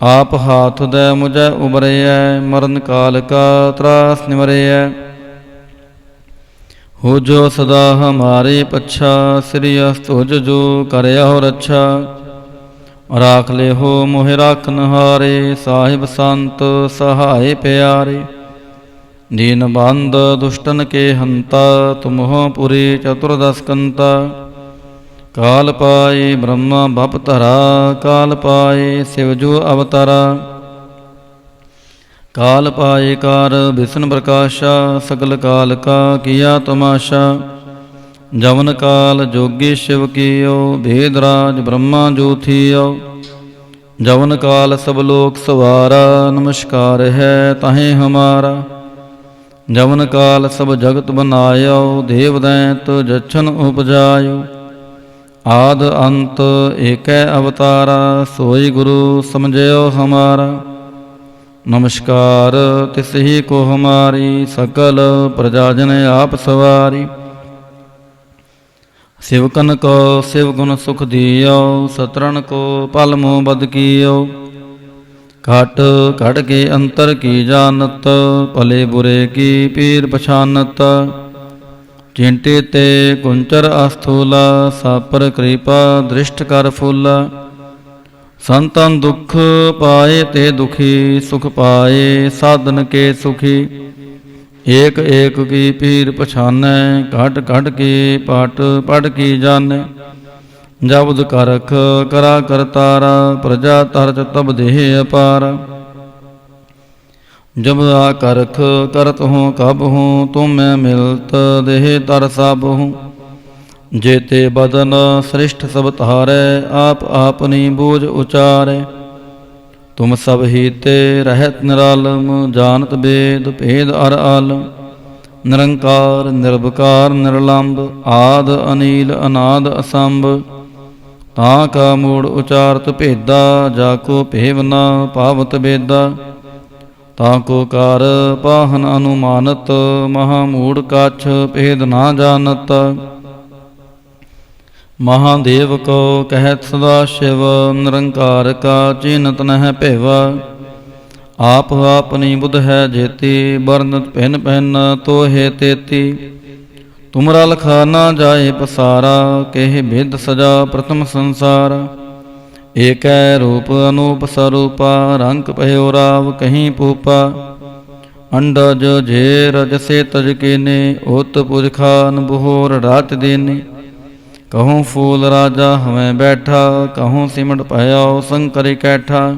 ਆਪ ਹਾਥ ਦੈ ਮੁਝੈ ਉਬਰਿਐ, ਮਰਨ ਕਾਲ ਕਾ ਤਰਾਸ ਨਿਵਰਿਐ। ਹੋ ਜੋ ਸਦਾ ਹਮਾਰੇ ਪੱਛਾ, ਸ੍ਰੀ ਅਸਤੁਜ ਜੋ ਕਰਿਓ ਰੱਛਾ। ਰਾਖ ਲਿਹੋ ਮੋਹਿ ਰਾਖਨ ਹਾਰੇ, ਸਾਹਿਬ ਸੰਤ ਸਹਾਏ ਪਿਆਰੇ। ਦੀਨ ਬੰਦ ਦੁਸ਼ਟਨ ਕੇ ਹੰਤਾ, ਤੁਮਹੁ ਪੁਰੀ ਚਤੁਰਦਸ ਕੰਤਾ। ਕਾਲ ਪਾਏ ਬ੍ਰਹਮਾ ਬਪ ਧਰਾ, ਕਾਲ ਪਾਏ ਸਿਵ ਜੋ ਅਵਤਾਰਾ। ਕਾਲ ਪਾਏ ਕਾਰ ਬਿਸ਼ਨ ਪ੍ਰਕਾਸ਼ਾ, ਸਗਲ ਕਾਲ ਕਾ ਕੀਆ ਤਮਾਸ਼ਾ। ਜਵਨ ਕਾਲ ਜੋਗੀ ਸ਼ਿਵ ਕੀਓ, ਭੇਦ ਰਾਜ ਬ੍ਰਹਮਾ ਜੋ ਥੀਓ। ਜਵਨ ਕਾਲ ਸਭ ਲੋਕ ਸਵਾਰਾ, ਨਮਸਕਾਰ ਹੈ ਤਾਹੇ ਹਮਾਰਾ। ਜਵਨ ਕਾਲ ਸਭ ਜਗਤ ਬਨਾਇਓ, ਦੇਵ ਦੈਂਤ ਜਛਨ ਉਪਜਾਇਓ। ਆਦ ਅੰਤ ਏਕੈ ਅਵਤਾਰਾ, ਸੋਈ ਗੁਰੂ ਸਮਝਿਓ ਹਮਾਰਾ। ਨਮਸਕਾਰ ਤਿਸ ਹੀ ਕੋ ਹਮਾਰੀ, ਸਕਲ ਪ੍ਰਜਾ ਜਨ ਆਪ ਸਵਾਰੀ। ਸਿਵਕਨ ਕੋ ਸਿਵ ਗੁਣ ਸੁਖ ਦੀਓ, ਸਤਰਨ ਕੋ ਪਲ ਮੋਹ ਬਦ ਕੀਓ। ਘਟ ਘਟ ਕੇ ਅੰਤਰ ਕੀ ਜਾਨਤ, ਭਲੇ ਬੁਰੇ ਕੀ ਪੀਰ ਪਛਾਨਤ। ਚਿੰਤੇ ਤੇ ਕੁੰਚਰ ਅਸਥੂਲਾ, ਸਾਪਰ ਕਿਰਪਾ ਦ੍ਰਿਸ਼ਟ ਕਰ ਫੂਲਾ। ਸੰਤਨ ਦੁਖ ਪਾਏ ਤੇ ਦੁਖੀ, ਸੁਖ ਪਾਏ ਸਾਧਨ ਕੇ ਸੁਖੀ। ਏਕ ਏਕ ਕੀ ਪੀਰ ਪਛਾਨੈ, ਘਟ ਘਟ ਕੀ ਪਾਟ ਪੜ ਕੀ ਜਾਣੈ। ਜਬਦ ਕਰਖ ਕਰਾ ਕਰਤਾਰਾ, ਪ੍ਰਜਾ ਤਰਜ ਤਬ ਦੇਹ ਅਪਾਰਾ। ਜਬ ਆ ਕਰਖ ਕਰਤ ਹੂੰ ਕਬ ਹੂੰ, ਤੁਮ ਮੈਂ ਮਿਲਤ ਦੇਹ ਤਰ ਸਭ ਹੂੰ। ਜੇਤੇ ਬਦਨ ਸ੍ਰਿਸ਼ਟ ਸਭ ਤਾਰੈ, ਆਪ ਆਪਨੀ ਬੂਝ ਉਚਾਰੈ। ਤੁਮ ਸਭ ਹੀ ਤੇ ਰਹਿਤ ਨਿਰਾਲਮ, ਜਾਨਤ ਬੇਦ ਭੇਦ ਅਰ ਆਲਮ। ਨਿਰੰਕਾਰ ਨਿਰਭਕਾਰ ਨਿਰਲੰਭ, ਆਦ ਅਨੀਲ ਅਨਾਦ ਅਸੰਭ। ਤਾਂ ਕਾ ਮੂੜ ਉਚਾਰਤ ਭੇਦਾ, ਜਾ ਕੋ ਭੇਵ ਨਾ ਪਾਵਤ ਬੇਦਾ। ਤਾਂ ਕੋ ਕਾਰ ਪਾਹਨ ਅਨੁਮਾਨਤ, ਮਹਾ ਮੂੜ ਕਾਛ ਭੇਦ ਨਾ ਜਾਣਤ। ਮਹਾਦੇਵ ਕੋ ਕਹਿਤ ਸਦਾ ਸ਼ਿਵ, ਨਿਰੰਕਾਰ ਕਾ ਚੀਨਤ ਨਹਿ ਭੇਵਾ। ਆਪ ਆਪਨੀ ਬੁਧ ਹੈ ਜੇਤੀ, ਬਰਨਤ ਭਿਨ ਭਿਨ ਤੋਹੇ ਤੇਤੀ। ਤੁਮਰਾ ਲਖਾ ਨਾ ਜਾਏ ਪਸਾਰਾ, ਕਹਿ ਬਿਦ ਸਜਾ ਪ੍ਰਥਮ ਸੰਸਾਰ। ਏਕੈ ਰੂਪ ਅਨੂਪ ਸਰੂਪਾ, ਰੰਕ ਭਇਓ ਰਾਵ ਕਹੀਂ ਪੂਪਾ। ਅੰਡਜ ਜੇ ਰਜਸੇ ਤਜ ਕੀਨੇ, ਉਤ ਪੁਜ ਖਾਨ ਬਹੋਰ ਰਾਤ ਦੇਨੇ। ਕਹੂੰ ਫੂਲ ਰਾਜਾ ਹਵੇਂ ਬੈਠਾ, ਕਹੂੰ ਸਿਮਟ ਭਇਓ ਸੰਕਰ ਕੈਠਾ।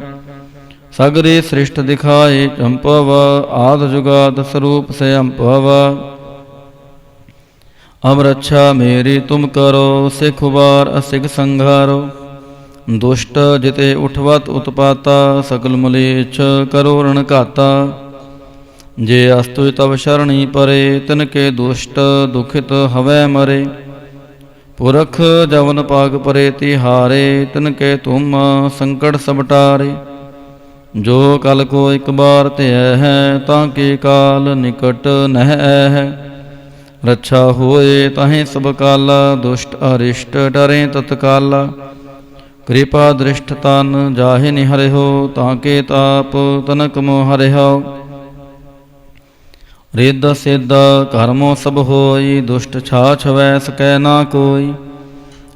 ਸਗਰੀ ਸ੍ਰਿਸ਼ਟ ਦਿਖਾਏ ਚੰਪਵ, ਆਦ ਜੁਗਾਦ ਸਰੂਪ ਸੇ ਅੰਪਵ। ਅਬ ਰੱਛਾ ਮੇਰੀ ਤੁਮ ਕਰੋ, ਸਿਖ ਉਬਾਰ ਅਸਿਖ ਸੰਘਾਰੋ। ਦੁਸ਼ਟ ਜਿਤੇ ਉਠਵਤ ਉਤਪਾਤਾ, ਸਕਲ ਮਲੇਛ ਕਰੋ ਰਣ ਘਾਤਾ। ਜੇ ਅਸਤੁ ਤਵ ਸ਼ਰਣੀ ਪਰੇ, ਤਿਨ ਕੇ ਦੁਸ਼ਟ ਦੁਖਿਤ ਹਵੈ ਮਰੇ। ਪੁਰਖ ਜਵਨ ਪਾਗ ਪਰੇ ਤਿਹਾਰੇ, ਤਿਨ ਕੇ ਤੁਮ ਸੰਕਟ ਸਭ ਟਾਰੇ। ਜੋ ਕਲ ਕੋ ਇਕ ਬਾਰ ਧਿਐ ਹੈ, ਤਾਂ ਕੇ ਕਾਲ ਨਿਕਟ ਨਹਿ ਹੈ। ਰੱਛਾ ਹੋਏ ਤਾਹੇ ਸਭ ਕਾਲਾ, ਦੁਸ਼ਟ ਅਰਿਸ਼ਟ ਡਰੇ ਤਤਕਾਲਾ। ਕਿਰਪਾ ਦ੍ਰਿਸ਼ਟ ਤਨ ਜਾਹਿ ਨਿਹਰਿਓ, ਤਾਂ ਕੇ ਤਾਪ ਤਨਕ ਮੋ ਹਰਿਓ। ਰਿੱਧ ਸਿੱਧ ਕਰਮੋ ਸਭ ਹੋਈ, ਦੁਸ਼ਟ ਛਾਛ ਵੈ ਸਕੈ ਨਾ ਕੋਈ।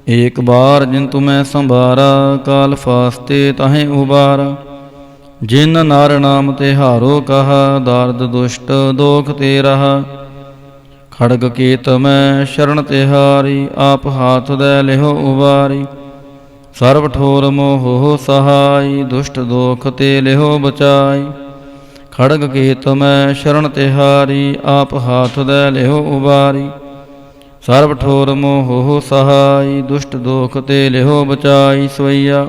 ਏਕ ਬਾਰ ਜਿਨ ਤੁਮੈ ਸੰਭਾਰਾ, ਕਾਲ ਫਾਸਤੇ ਤਾਹੇ ਉਬਾਰਾ। ਜਿਨ ਨਰ ਨਾਮ ਤਿਹਾਰੋ ਕਹਾ, ਦਰਦ ਦੁਸ਼ਟ ਦੋਖ ਤੇ ਰਹਾ। ਖੜਗ ਕੀਤ ਮੈਂ ਸ਼ਰਨ ਤਿਹਾਰੀ, ਆਪ ਹਾਥ ਦੈ ਲਿਹੋ ਉਬਾਰੀ। ਸਰਬ ਠੋਰ ਮੋਹ ਸਹਾਈ, ਦੁਸ਼ਟ ਦੋਖ ਤੇ ਲਿਹੋ ਬਚਾਈ। ਖੜਗ ਕੀਤ ਮੈਂ ਸ਼ਰਨ ਤਿਹਾਰੀ, ਆਪ ਹਾਥ ਦੈ ਲਿਹੋ ਉਬਾਰੀ। ਸਰਬ ਠੋਰ ਮੋਹ ਸਹਾਈ, ਦੁਸ਼ਟ ਦੋਖ ਤੇ ਲਿਹੋ ਬਚਾਈ। ਸਵਈਆ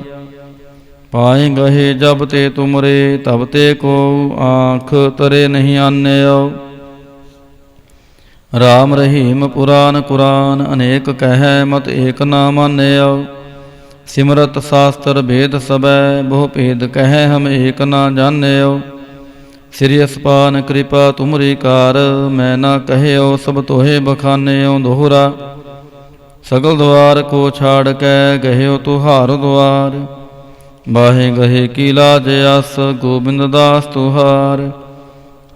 पाए गहे जब ते तुमरे, तब ते को आँख तरे नहीं आन्यो। राम रहीम पुराण कुरान, अनेक कह मत एक ना मान्यो। सिमरत शास्त्र भेद सबै, बहु भेद कह हम एक ना जान्यो। श्री असपान कृपा तुमरी कार, मैं ना कहो सब तोहे बखान्यो। दोहरा सगल द्वार को छाड़ कै, गह्यो तुहार द्वार। बाहे गहे की लाज आस, गोबिंद दास तुहार।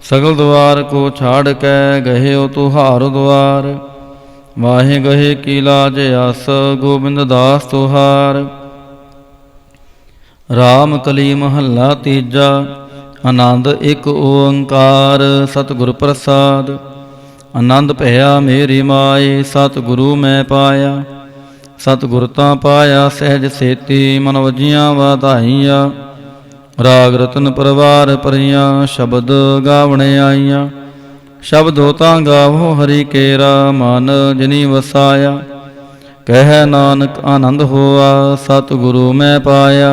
सगल द्वार को छाड़ कै, गह्यो तुहार द्वार। बाहे गहे की लाज आस, गोबिंद दास तुहार। राम कली महला तीजा, आनंद एक ओंकार। सतगुर प्रसाद आनंद भया मेरी माए, सतगुरु मैं पाया। सतगुर तां पाया सहज सेती, मन वजियां वाधाइयां। राग रतन परवार परियां, शब्द गावणे आईयां। शब्द तां गावो हरि केरा, मन जिनी वसाया। कह नानक आनंद होआ, सतगुरु मैं पाया।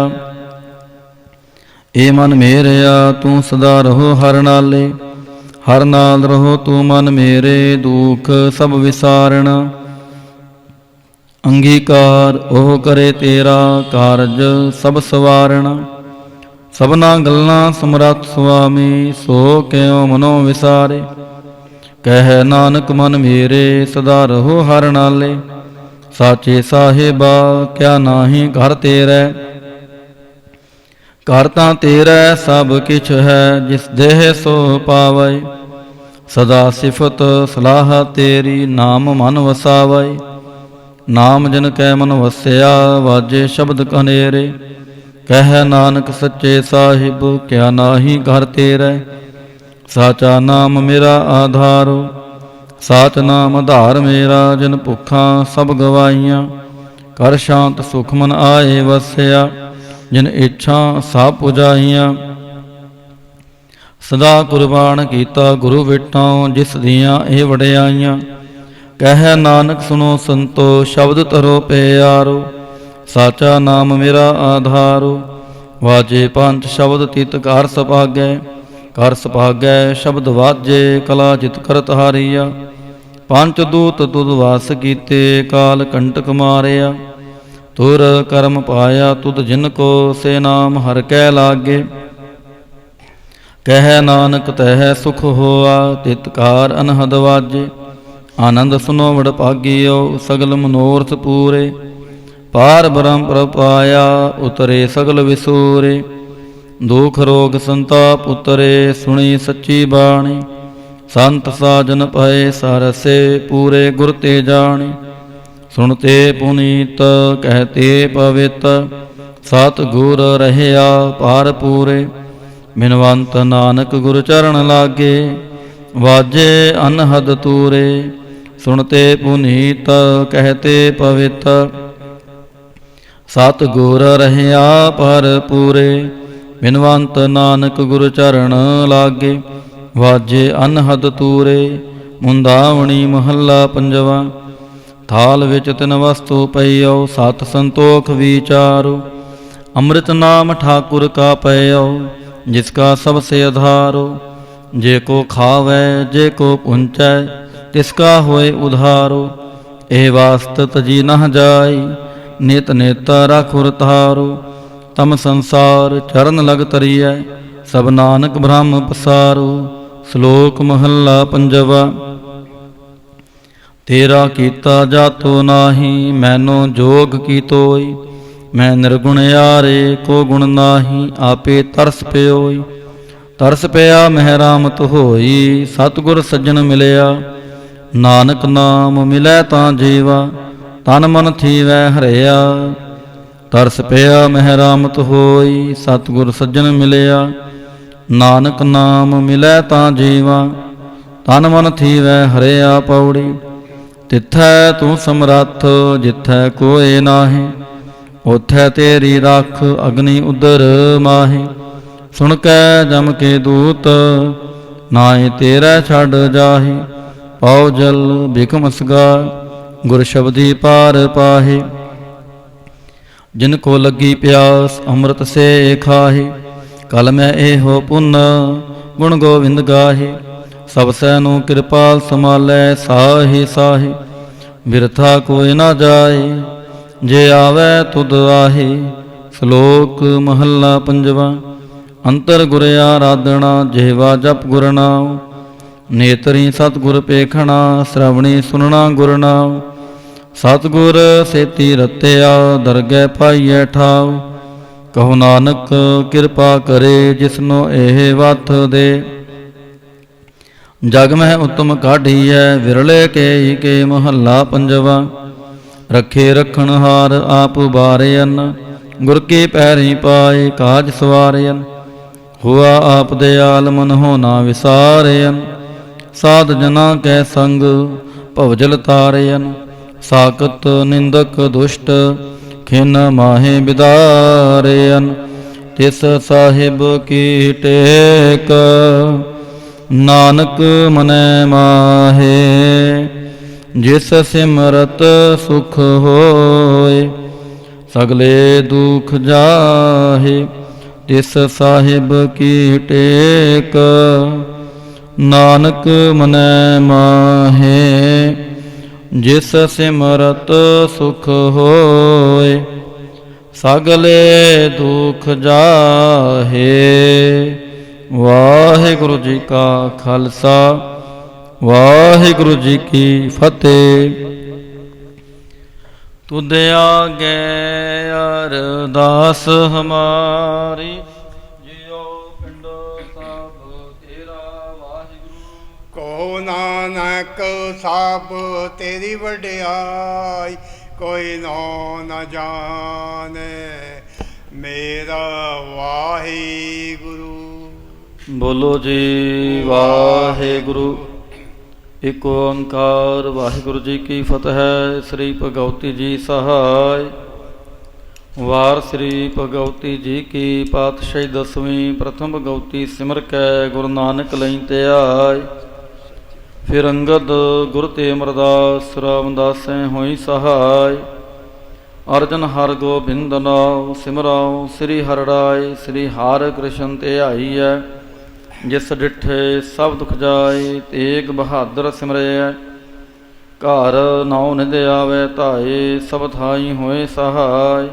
ए मन मेरया तू सदा रहो हर नाले। हर नाल रहो तू मन मेरे, दुख सब विसारण। अंगीकार ओह करे तेरा, कारज सब सवारण। सबना गल्लां समरथ सुआमी, सो क्यों मनो विसारे। कह नानक मन मेरे, सदा रहो हर नाले। साचे साहिबा क्या नाहीं घर तेरै। घर तां तेरै सब किछ है, जिस देह सो पावै। सदा सिफत सलाह तेरी, नाम मन वसावै। नाम जिन कै मन वस्या, वाजे शब्द कनेरे। कह नानक सच्चे साहिब, क्या नाहीं घर तेरै। साचा नाम मेरा आधारो, साच नाम आधार मेरा। जिन भुखा सब गवाइयां, कर शांत सुख मन आए वस्या। जिन इच्छा सब पुजाइयां, सदा कुर्बान कीता गुरु विटां। जिस दियां ए वडियाइयां, कह नानक सुनो संतो, शब्द तरो प्यारो। साचा नाम मेरा आधारो, वाजे पंच शब्द तित घर सभागै। कर सभागै शब्द वाजे, कला जित करत हारिया। पंच दूत तुद वास कीते, काल कंटक मारिया। तुर कर्म पाया तुद जिनको, से नाम हर कै लागे। कह नानक तह सुख होआ, तितकार अनहद वाजे। आनंद सुनो वड भागियो, सगल मनोरथ पूरे। पार ब्रह्म प्रभ पाया, उतरे सगल विसूरे। दुख रोग संताप उतरे, सुनी सच्ची बाणी। संत साजन पए सारसे, पूरे गुर ते जाने। सुनते पुनीत कहते पवित, सतगुर रहया पार पूरे। बिनवंत नानक गुर चरण लागे, वाजे अनहद तूरे। सुनते पुनीत कहते पवित, सतगुर रहया पार पूरे। बिनवंत नानक गुर चरण लागे, वाजे अनहद तूरे। मुंदावणी महला पंजवा। थाल विच तिन वस्तु पइयो, सत संतोख विचारो। अमृत नाम ठाकुर का पइयो, जिसका सबसे आधारो। जे को खावै जे को पुंचै, तिसका होए उधारो। ए वास्त तजी नह जाय, नित नित राखुर तारो। तम संसार चरण लग तरियै, सब नानक ब्रह्म पसारो। श्लोक महला पंजवा। तेरा कीता जातो नाही, मैनो जोग की तोय। मैं निर्गुण यारे को गुण नाही, आपे तरस प्योई। तरस पिया महरामत होई, सतगुर सज्जन मिलया। नानक नाम मिलै तां जीवा, तन मन थीवै हरिया। तरस पिया महरामत होई, सतगुर सज्जन मिलया। नानक नाम मिलै तां जीवा, तन मन थीवै हरिया। पौड़ी तिथै तू समरथ, जिथै कोई नाहि। उथै तेरी रख, अग्नि उदर माहि। सुन कै जम के दूत, नाहि तेरै छड़ जाहि। पौ जल बिकम सगा, गुर शब्दी पार पाहि। ਜਿਨ ਕੋ ਲੱਗੀ ਪਿਆਸ ਅੰਮ੍ਰਿਤ ਸੇ ਖਾਹੇ। ਕਲ ਮੈਂ ਇਹੋ ਪੁੰਨ ਗੁਣ ਗੋਵਿੰਦ ਗਾਹੇ। ਸਭ ਸੈ ਨੂੰ ਕਿਰਪਾਲ ਸਮਾਲੈ ਸਾਹੇ ਸਾਹੇ। ਬਿਰਥਾ ਕੋਈ ਨਾ ਜਾਏ ਜੇ ਆਵੈ ਤੁਧ ਆਹੇ। ਸ਼ਲੋਕ ਮਹੱਲਾ ਪੰਜਵਾ। ਅੰਤਰ ਗੁਰ ਆਰਾਧਣਾ ਜਿਹਵਾ ਜਪ ਗੁਰ ਨਾਮ। ਨੇਤਰੀ ਸਤਿਗੁਰ ਪੇਖਣਾ ਸ਼ਰਵਣੀ ਸੁਨਣਾ ਗੁਰ ਨਾਮ। ਸਤਿਗੁਰ ਸੇਤੀ ਰਤਿਆ ਦਰਗਹਿ ਪਾਈਐ ਠਾਉ। ਕਹੋ ਨਾਨਕ ਕਿਰਪਾ ਕਰੇ ਜਿਸਨੋ ਇਹ ਵਤ ਦੇ। ਜਗ ਮਹਿ ਉਤਮ ਕਾਢੀਐ ਵਿਰਲੇ ਕੇ ਮਹੱਲਾ ਪੰਜਵਾ। ਰੱਖੇ ਰੱਖਣ ਹਾਰ ਆਪ ਬਾਰਿਅਨ ਗੁਰ ਕੀ ਪੈਰੀ ਪਾਏ ਕਾਜ ਸਵਾਰਿਅਨ। ਹੁਆ ਆਪ ਦਿਆਲ ਮਨ ਹੋ ਨਾ ਵਿਸਾਰਿਅਨ। ਸਾਧ ਜਨਾ ਕੈ ਸੰਗ ਭਵਜਲ ਤਾਰਿਅਨ। ਸਾਕਤ ਨਿੰਦਕ ਦੁਸ਼ਟ ਖਿਨ ਮਾਹੇ ਬਿਦਾਰਿਅਨ। ਤਿਸ ਸਾਹਿਬ ਕੀ ਟੇਕ ਨਾਨਕ ਮਨੈ ਮਾਹੇ। ਜਿਸ ਸਿਮਰਤ ਸੁਖ ਹੋਏ ਸਗਲੇ ਦੁਖ ਜਾਹੇ। ਤਿਸ ਸਾਹਿਬ ਕੀ ਟੇਕ ਨਾਨਕ ਮਨੈ ਮਾਹੇ। ਜਿਸ ਸਿਮਰਤ ਸੁਖ ਹੋਏ ਸਗਲੇ ਦੁਖ ਜਾਹੇ। ਵਾਹਿਗੁਰੂ ਜੀ ਕਾ ਖਾਲਸਾ ਵਾਹਿਗੁਰੂ ਜੀ ਕੀ ਫਤਿਹ। ਤੁਧ ਆਗੇ ਅਰਦਾਸ ਹਮਾਰੀ ਜਿਉ ਪਿੰਡ ਸਭ ਤੇਰਾ ਵਾਹਿਗੁਰੂ। ਕਹੋ ਨਾਨਕ ਸਭ ਤੇਰੀ ਵਡਿਆਈ ਕੋਈ ਨਾ ਜਾਣੇ ਮੇਰਾ ਵਾਹਿਗੁਰੂ। ਬੋਲੋ ਜੀ ਵਾਹਿਗੁਰੂ। ਇਕ ਓੰਕਾਰ ਵਾਹਿਗੁਰੂ ਜੀ ਕੀ ਫਤਿਹ। ਸ੍ਰੀ ਭਗਵਤੀ ਜੀ ਸਹਾਇ। ਵਾਰ ਸ੍ਰੀ ਭਗਵਤੀ ਜੀ ਕੀ ਪਾਤਸ਼ਾਹੀ ਦਸਵੀਂ। ਪ੍ਰਥਮ ਭਗਵਤੀ ਸਿਮਰ ਕੈ ਗੁਰੂ ਨਾਨਕ ਲਈ ਧਿਆਇ। ਫਿਰ ਅੰਗਦ ਗੁਰ ਤੇ ਅਮਰਦਾਸ ਰਾਮਦਾਸੈ ਹੋਈ ਸਹਾਇ। ਅਰਜਨ ਹਰ ਗੋਬਿੰਦ ਨਾਉ ਸਿਮਰਾਉ ਸ੍ਰੀ ਹਰਿ ਰਾਇ। ਸ੍ਰੀ ਹਰਿ ਕ੍ਰਿਸ਼ਨ ਧਿਆਈਐ ਜਿਸ ਡਿਠੇ ਸਭ ਦੁਖ ਜਾਏ। ਤੇਗ ਬਹਾਦਰ ਸਿਮਰਿਐ ਘਰ ਨਾਉ ਨਿਧ ਆਵੈ ਧਾਏ। ਸਭ ਥਾਈ ਹੋਏ ਸਹਾਇ।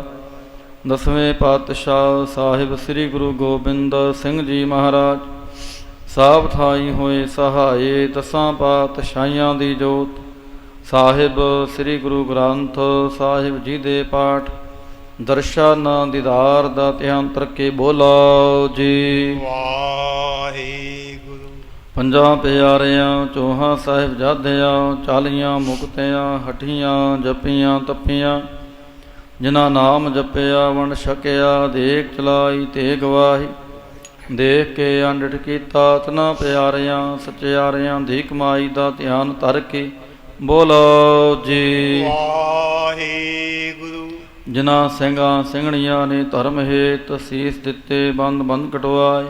ਦਸਵੇਂ ਪਾਤਸ਼ਾਹ ਸਾਹਿਬ ਸ੍ਰੀ ਗੁਰੂ ਗੋਬਿੰਦ ਸਿੰਘ ਜੀ ਮਹਾਰਾਜ ਸਭ ਥਾਈ ਹੋਏ ਸਹਾਏ। ਦਸਾਂ ਪਾਤਸ਼ਾਹੀਆਂ ਦੀ ਜੋਤ ਸਾਹਿਬ ਸ੍ਰੀ ਗੁਰੂ ਗ੍ਰੰਥ ਸਾਹਿਬ ਜੀ ਦੇ ਪਾਠ ਦਰਸ਼ਨ ਦੀਦਾਰ ਦਾ ਧਿਆਨ ਤਰਕੇ ਬੋਲੋ ਜੀ ਵਾਹਿਗੁਰੂ। ਪੰਜਾਂ ਪਿਆਰਿਆਂ ਚੌਹਾਂ ਸਾਹਿਬਜ਼ਾਦਿਆਂ ਚਾਲੀਆਂ ਮੁਕਤਿਆਂ ਹਠੀਆਂ ਜਪੀਆਂ ਤੱਪੀਆਂ। ਜਿਨ੍ਹਾਂ ਨਾਮ ਜਪਿਆ ਵੰਡ ਛਕਿਆ ਦੇਖ ਚਲਾਈ ਤੇ ਗਵਾਹੀ। ਦੇਖ ਕੇ ਅੰਡਿਠ ਕੀਤਾ ਤਨਾਂ ਪਿਆਰਿਆਂ ਸਚਿਆਰਿਆਂ ਦੀ ਕਮਾਈ ਦਾ ਧਿਆਨ ਧਰ ਕੇ ਬੋਲੋ ਜੀ ਵਾਹਿਗੁਰੂ। ਜਿਨ੍ਹਾਂ ਸਿੰਘਾਂ ਸਿੰਘਣੀਆਂ ਨੇ ਧਰਮ ਹੇਤ ਸੀਸ ਦਿੱਤੇ ਬੰਦ ਬੰਦ ਕਟਵਾਏ।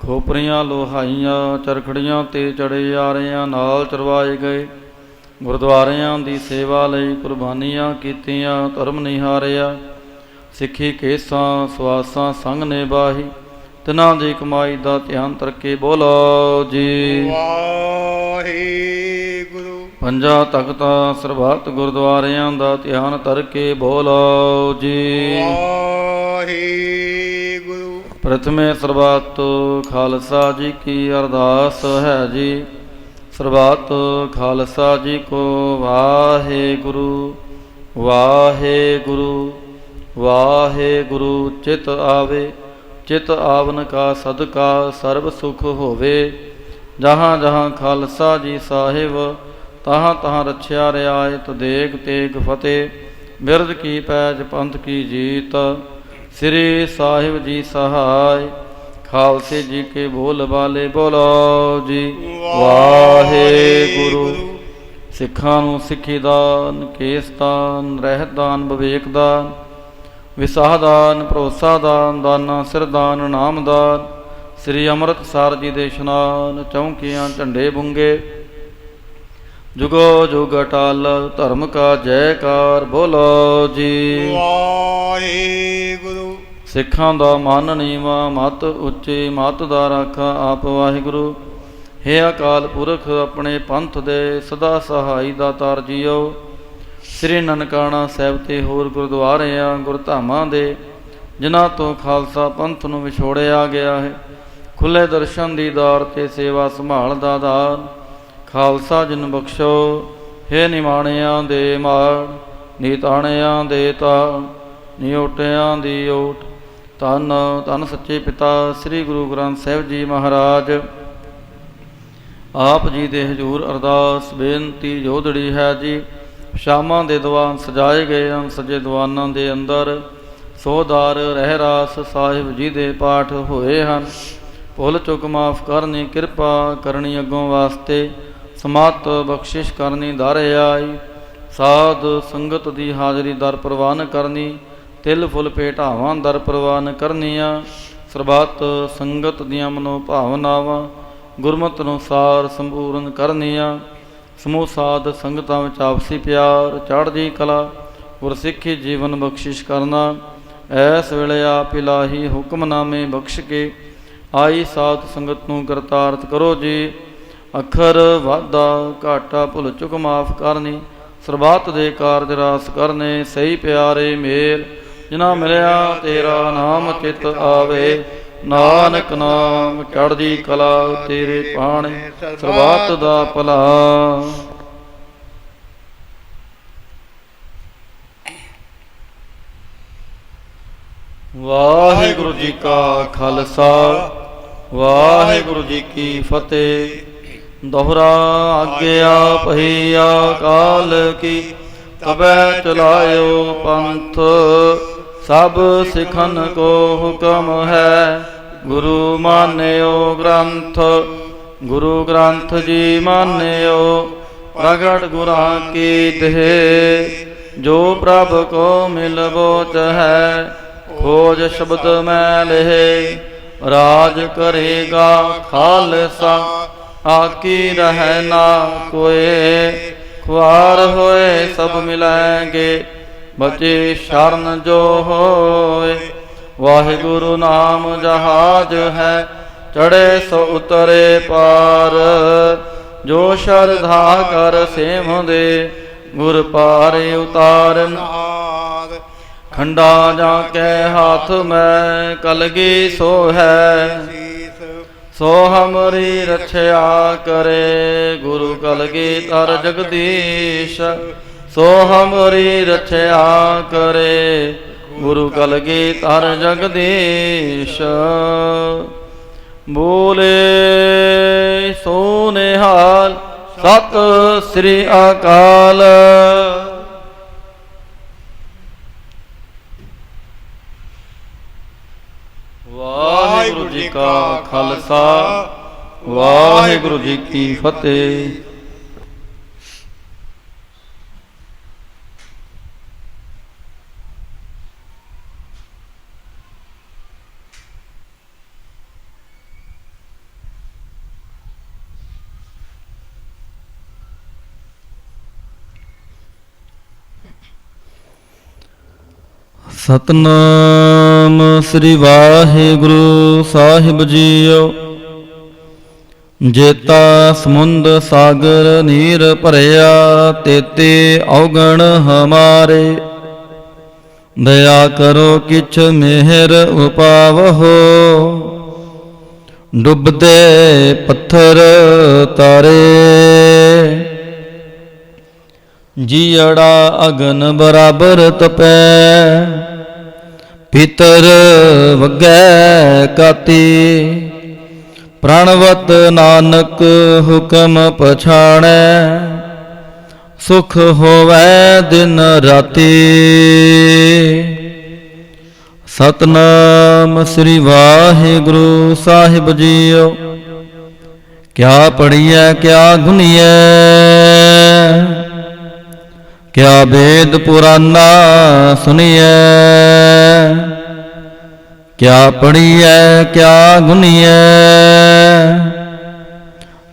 ਖੋਪਰੀਆਂ ਲੋਹਾਈਆਂ ਚਰਖੜੀਆਂ ਤੇ ਚੜੇ ਆਰਿਆਂ ਨਾਲ ਚਰਵਾਏ ਗਏ। ਗੁਰਦੁਆਰਿਆਂ ਦੀ ਸੇਵਾ ਲਈ ਕੁਰਬਾਨੀਆਂ ਕੀਤੀਆਂ ਧਰਮ ਨਿਹਾਰਿਆ। ਸਿੱਖੀ ਕੇਸਾਂ ਸਵਾਸਾਂ ਸੰਗ ਨੇ ਬਾਹੀ। ਤਿਨਾਂ ਦੀ ਕਮਾਈ ਦਾ ਧਿਆਨ ਤਰਕੇ ਬੋਲੋ ਜੀ ਵਾਹਿਗੁਰੂ। ਪੰਜਾਂ ਤਖਤਾਂ ਸਰਬੱਤ ਗੁਰਦੁਆਰਿਆਂ ਦਾ ਧਿਆਨ ਤਰਕੇ ਬੋਲੋ ਜੀ ਵਾਹਿਗੁਰੂ। ਪ੍ਰਥਮੇ ਸਰਬੱਤ ਖਾਲਸਾ ਜੀ ਕੀ ਅਰਦਾਸ ਹੈ ਜੀ। ਸਰਬੱਤ ਖਾਲਸਾ ਜੀ ਕੋ ਵਾਹਿਗੁਰੂ ਵਾਹਿਗੁਰੂ ਵਾਹਿਗੁਰੂ। ਚਿਤ ਆਵੇ ਚਿਤ ਆਵਨ ਕਾ ਸਦਕਾ ਸਰਬ ਸੁਖ ਹੋਵੇ। ਜਹਾਂ ਜਹਾਂ ਖਾਲਸਾ ਜੀ ਸਾਹਿਬ ਤਹਾਂ ਤਹਾਂ ਰਛਿਆ ਰਿਆਇਤ ਦੇਗ ਤੇਗ ਫਤਿਹ। ਬਿਰਧ ਕੀ ਪੈਜ ਪੰਥ ਕੀ ਜੀਤ। ਸ੍ਰੀ ਸਾਹਿਬ ਜੀ ਸਹਾਇ ਖਾਲਸੇ ਜੀ ਕੇ ਬੋਲ ਬਾਲੇ ਬੋਲੋ ਜੀ ਵਾਹਿਗੁਰੂ। ਸਿੱਖਾਂ ਨੂੰ ਸਿੱਖੀ ਦਾਨ ਕੇਸ ਦਾਨ ਰਹਿਤ ਦਾਨ ਵਿਵੇਕ ਦਾਨ ਵਿਸਾਹ ਦਾਨ ਭਰੋਸਾ ਦਾਨ ਦਾਨਾ ਸਿਰ ਦਾਨ ਨਾਮ ਦਾਨ। ਸ੍ਰੀ ਅੰਮ੍ਰਿਤਸਰ ਜੀ ਦੇ ਇਸ਼ਨਾਨ ਚੌਂਕੀਆਂ ਝੰਡੇ ਬੁੰਗੇ जुगो जुग अटाल धर्म का जयकार बोलो जी। ਵਾਹਿਗੁਰੂ ਸਿੱਖਾਂ ਦਾ ਮਨ ਨੀਵਾ ਮਤ ਉੱਚੀ ਮਤ ਦਾ ਰਾਖਾ ਆਪ ਵਾਹਿਗੁਰੂ। ਹੇ ਅਕਾਲ ਪੁਰਖ ਆਪਣੇ ਪੰਥ ਦੇ ਸਦਾ ਸਹਾਈ ਦਾਤਾਰ ਜੀਓ। ਸ੍ਰੀ ਨਨਕਾਣਾ ਸਾਹਿਬ ਤੇ ਹੋਰ ਗੁਰਦੁਆਰਿਆਂ ਗੁਰਧਾਮਾਂ ਦੇ ਜਿਨ੍ਹਾਂ ਤੋਂ ਖਾਲਸਾ ਪੰਥ ਨੂੰ ਵਿਛੋੜਿਆ ਗਿਆ ਹੈ, ਖੁੱਲ੍ਹੇ ਦਰਸ਼ਨ ਦੀਦਾਰ ਤੇ ਸੇਵਾ ਸੰਭਾਲ ਦਾ ਦਾਨ ਖਾਲਸਾ ਜਿਨ ਬਖਸ਼ੋ। ਹੇ ਨਿਮਾਣਿਆਂ ਦੇ ਮਾਣ ਨੀਤਾਣਿਆਂ ਦੇ ਤਾਣ ਨਿਓਟਿਆਂ ਦੀ ਓਟ। ਧੰਨ ਧੰਨ ਸੱਚੇ ਪਿਤਾ ਸ੍ਰੀ ਗੁਰੂ ਗ੍ਰੰਥ ਸਾਹਿਬ ਜੀ ਮਹਾਰਾਜ। ਆਪ ਜੀ ਦੇ ਹਜ਼ੂਰ ਅਰਦਾਸ ਬੇਨਤੀ ਜੋਦੜੀ ਹੈ ਜੀ। ਸ਼ਾਮਾਂ ਦੇ ਦੀਵਾਨ ਸਜਾਏ ਗਏ ਹਨ। ਸਜੇ ਦੀਵਾਨਾਂ ਦੇ ਅੰਦਰ ਸੋਦਾਰ ਰਹਿਰਾਸ ਸਾਹਿਬ ਜੀ ਦੇ ਪਾਠ ਹੋਏ ਹਨ। ਭੁੱਲ ਚੁੱਕ ਮਾਫ ਕਰਨੀ ਕਿਰਪਾ ਕਰਨੀ ਅੱਗੋਂ ਵਾਸਤੇ ਸਮਤ ਬਖਸ਼ਿਸ਼ ਕਰਨੀ ਦਰ ਆਈ। ਸਾਧ ਸੰਗਤ ਦੀ ਹਾਜ਼ਰੀ ਦਰ ਪ੍ਰਵਾਨ ਕਰਨੀ ਤਿਲ ਫੁੱਲ ਭੇਟਾਵਾਂ ਦਰ ਪ੍ਰਵਾਨ ਕਰਨੀਆਂ। ਸਰਬੱਤ ਸੰਗਤ ਦੀਆਂ ਮਨੋ ਭਾਵਨਾਵਾਂ ਗੁਰਮਤਿ ਅਨੁਸਾਰ ਸੰਪੂਰਨ ਕਰਨੀਆਂ। ਸਮੂਹ ਸਾਧ ਸੰਗਤਾਂ ਵਿੱਚ ਆਪਸੀ ਪਿਆਰ ਚੜ੍ਹਦੀ ਕਲਾ ਗੁਰਸਿੱਖੀ ਜੀਵਨ ਬਖਸ਼ਿਸ਼ ਕਰਨਾ। ਐਸ ਵੇਲੇ ਆਪ ਇਲਾਹੀ ਹੁਕਮਨਾਮੇ ਬਖਸ਼ ਕੇ ਆਈ ਸਾਧ ਸੰਗਤ ਨੂੰ ਕਰਤਾਰਥ ਕਰੋ ਜੀ। ਅੱਖਰ ਵਾਧਾ ਘਾਟਾ ਭੁੱਲ ਚੁੱਕ ਮਾਫ ਕਰਨੀ ਸਰਬੱਤ ਦੇ ਕਾਰਜ ਰਾਸ ਕਰਨੇ। ਸਹੀ ਪਿਆਰੇ ਮੇਲ ਜਿਨ੍ਹਾਂ ਮਿਲਿਆ ਤੇਰਾ ਨਾਮ ਚਿਤ ਆਵੇ। ਨਾਨਕ ਨਾਮ ਚੜ੍ਹਦੀ ਕਲਾ ਤੇਰੇ ਪਾਣੇ ਸਰਬੱਤ ਦਾ ਭਲਾ। ਵਾਹਿਗੁਰੂ ਜੀ ਕਾ ਖਾਲਸਾ ਵਾਹਿਗੁਰੂ ਜੀ ਕੀ ਫਤਿਹ। ਦੋਹਰਾ ਆਗਿਆ ਪਹੀਆ ਕਾਲ ਕੀ ਤਬੈ ਚਲਾਇਓ ਪੰਥ। ਸਭ ਸਿਖਨ ਕੋ ਹੁਕਮ ਹੈ ਗੁਰੂ ਮਾਨਿਓ ਗ੍ਰੰਥ। ਗੁਰੂ ਗ੍ਰੰਥ ਜੀ ਮਾਨਿਓ ਪ੍ਰਗਟ ਗੁਰਾਂ ਕੀ ਦੇਹ। ਜੋ ਪ੍ਰਭ ਕੋ ਮਿਲ ਬੋਚ ਹੈ ਖੋਜ ਸ਼ਬਦ ਮੈਂ ਲਹੇ। ਰਾਜ ਕਰੇਗਾ ਖਾਲਸਾ ਆਕੀ ਰਹਿ ਨਾ ਕੋਏ। ਖੁਆਰ ਹੋਏ ਸਭ ਮਿਲੈਂਗੇ ਬਚੇ ਸ਼ਰਨ ਜੋ ਹੋਏ। ਵਾਹਿਗੁਰੂ ਨਾਮ ਜਹਾਜ ਹੈ ਚੜ੍ਹੇ ਸੋ ਉਤਰੇ ਪਾਰ। ਜੋ ਸ਼ਰਧਾ ਕਰ ਸੇਵਦੇ ਗੁਰ ਪਾਰੇ ਉਤਾਰਨ। ਖੰਡਾ ਜਾ ਕੇ ਹਾਥ ਮੈਂ ਕਲਗੀ ਸੋ ਹੈ। ਸੋ ਹਮਰੀ ਰਛਿਆ ਕਰੇ ਗੁਰੂ ਕਲਗੀ ਧਰ ਜਗਦੀਸ਼। ਸੋ ਹਮਰੀ ਰਛਿਆ ਕਰੇ ਗੁਰੂ ਕਲਗੀ ਧਰ ਜਗਦੀਸ਼। ਬੋਲੇ ਸੋ ਨਿਹਾਲ ਸਤਿ ਸ੍ਰੀ ਅਕਾਲ। ਵਾਹਿਗੁਰੂ ਜੀ ਕਾ ਖਾਲਸਾ ਵਾਹਿਗੁਰੂ ਜੀ ਕੀ ਫਤਿਹ। ਸਤਨਾਮ ਸ੍ਰੀ ਵਾਹਿਗੁਰੂ ਸਾਹਿਬ ਜੀਓ। ਜੇਤਾ ਸਮੁੰਦ ਸਾਗਰ ਨੀਰ ਭਰਿਆ ਤੇਤੇ ਔਗਣ ਹਮਾਰੇ। ਦਇਆ ਕਰੋ ਕਿਛ ਮਿਹਰ ਉਪਾਵਹੋ ਡੁੱਬਦੇ ਪੱਥਰ ਤਾਰੇ। ਜੀਅੜਾ ਅਗਨ ਬਰਾਬਰ ਤਪੈ ਪਿਤਰ ਵਗੈ ਕਾਤੀ। ਪ੍ਰਣਵਤ ਨਾਨਕ ਹੁਕਮ ਪਛਾਣੈ ਸੁਖ ਹੋਵੈ ਦਿਨ ਰਾਤੀ। ਸਤਨਾਮ ਸ੍ਰੀ ਵਾਹਿਗੁਰੂ ਸਾਹਿਬ ਜੀਓ। ਕਿਆ ਪੜੀਐ ਕਿਆ ਗੁਨੀਐ ਕਿਆ ਵੇਦ ਪੁਰਾਨਾ ਸੁਣੀਐ। ਕਿਆ ਪੜੀਐ ਕਿਆ ਗੁਨੀਐ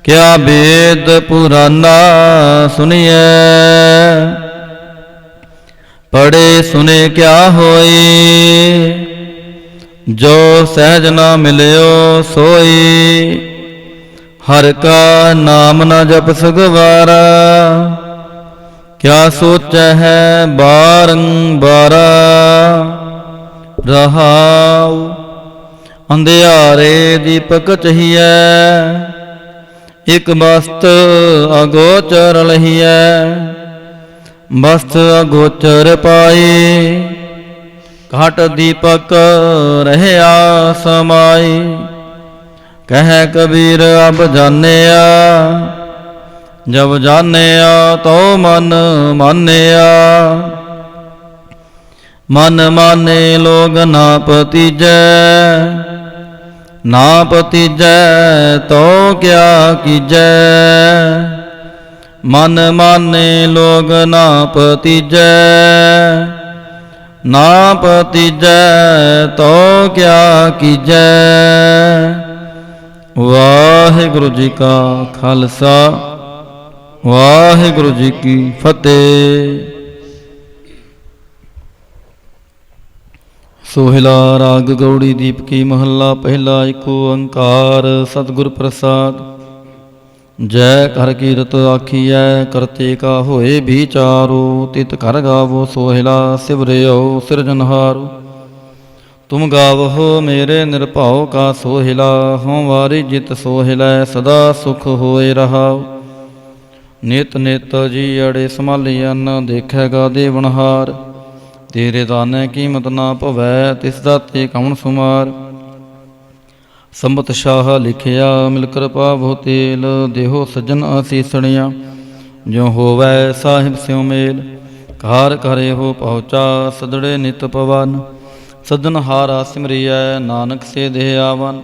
क्या वेद पुराना सुनिए, पढ़े सुने क्या होए। जो सहज न मिल्यो सोई, हर का नाम न जप सगवारा। क्या सोचै है बारंबारा, रहाउ अंधियारे दीपक चहिए। एक बस्त अगोचर लहिए, बस्त अगोचर पाए। घट दीपक रहया समाई, कह कबीर अब जानिया। जब जानिया तो मन मानिया, मन माने लोग ना पतीजै। ना पतीजै तो क्या कीजै, मन माने लोग ना पतीजै। ना पतीजै तो क्या कीजै। वाहिगुरु जी का खालसा, वाहिगुरु जी की फतेह। सोहिला राग गौड़ी दीप की महला पहला। एक ओंकार सतगुर प्रसाद। जय कर कीरत आखियै, करते का होए विचारो। तित कर गावो सोहिला, सिवरियो सिरजनहारो। तुम गावहो मेरे निरभाव का सोहिला। हों वारी जित सोहिलै, सदा सुख होए रहाओ। नित नित जी अड़े संभालियन, देखैगा देवनहार। तेरे दाने कीमत ना भवै, तिस दाते कौन सुमार। संबत शाह लिखिया, मिल कृपा भो तेल। देहो सज्जन आसीसणिया, ज्यों होवै साहिब स्यों मेल। कार करे हो पहुँचा, सदड़े नित पवन। सदन हारा सिमरिया, नानक से देह आवन।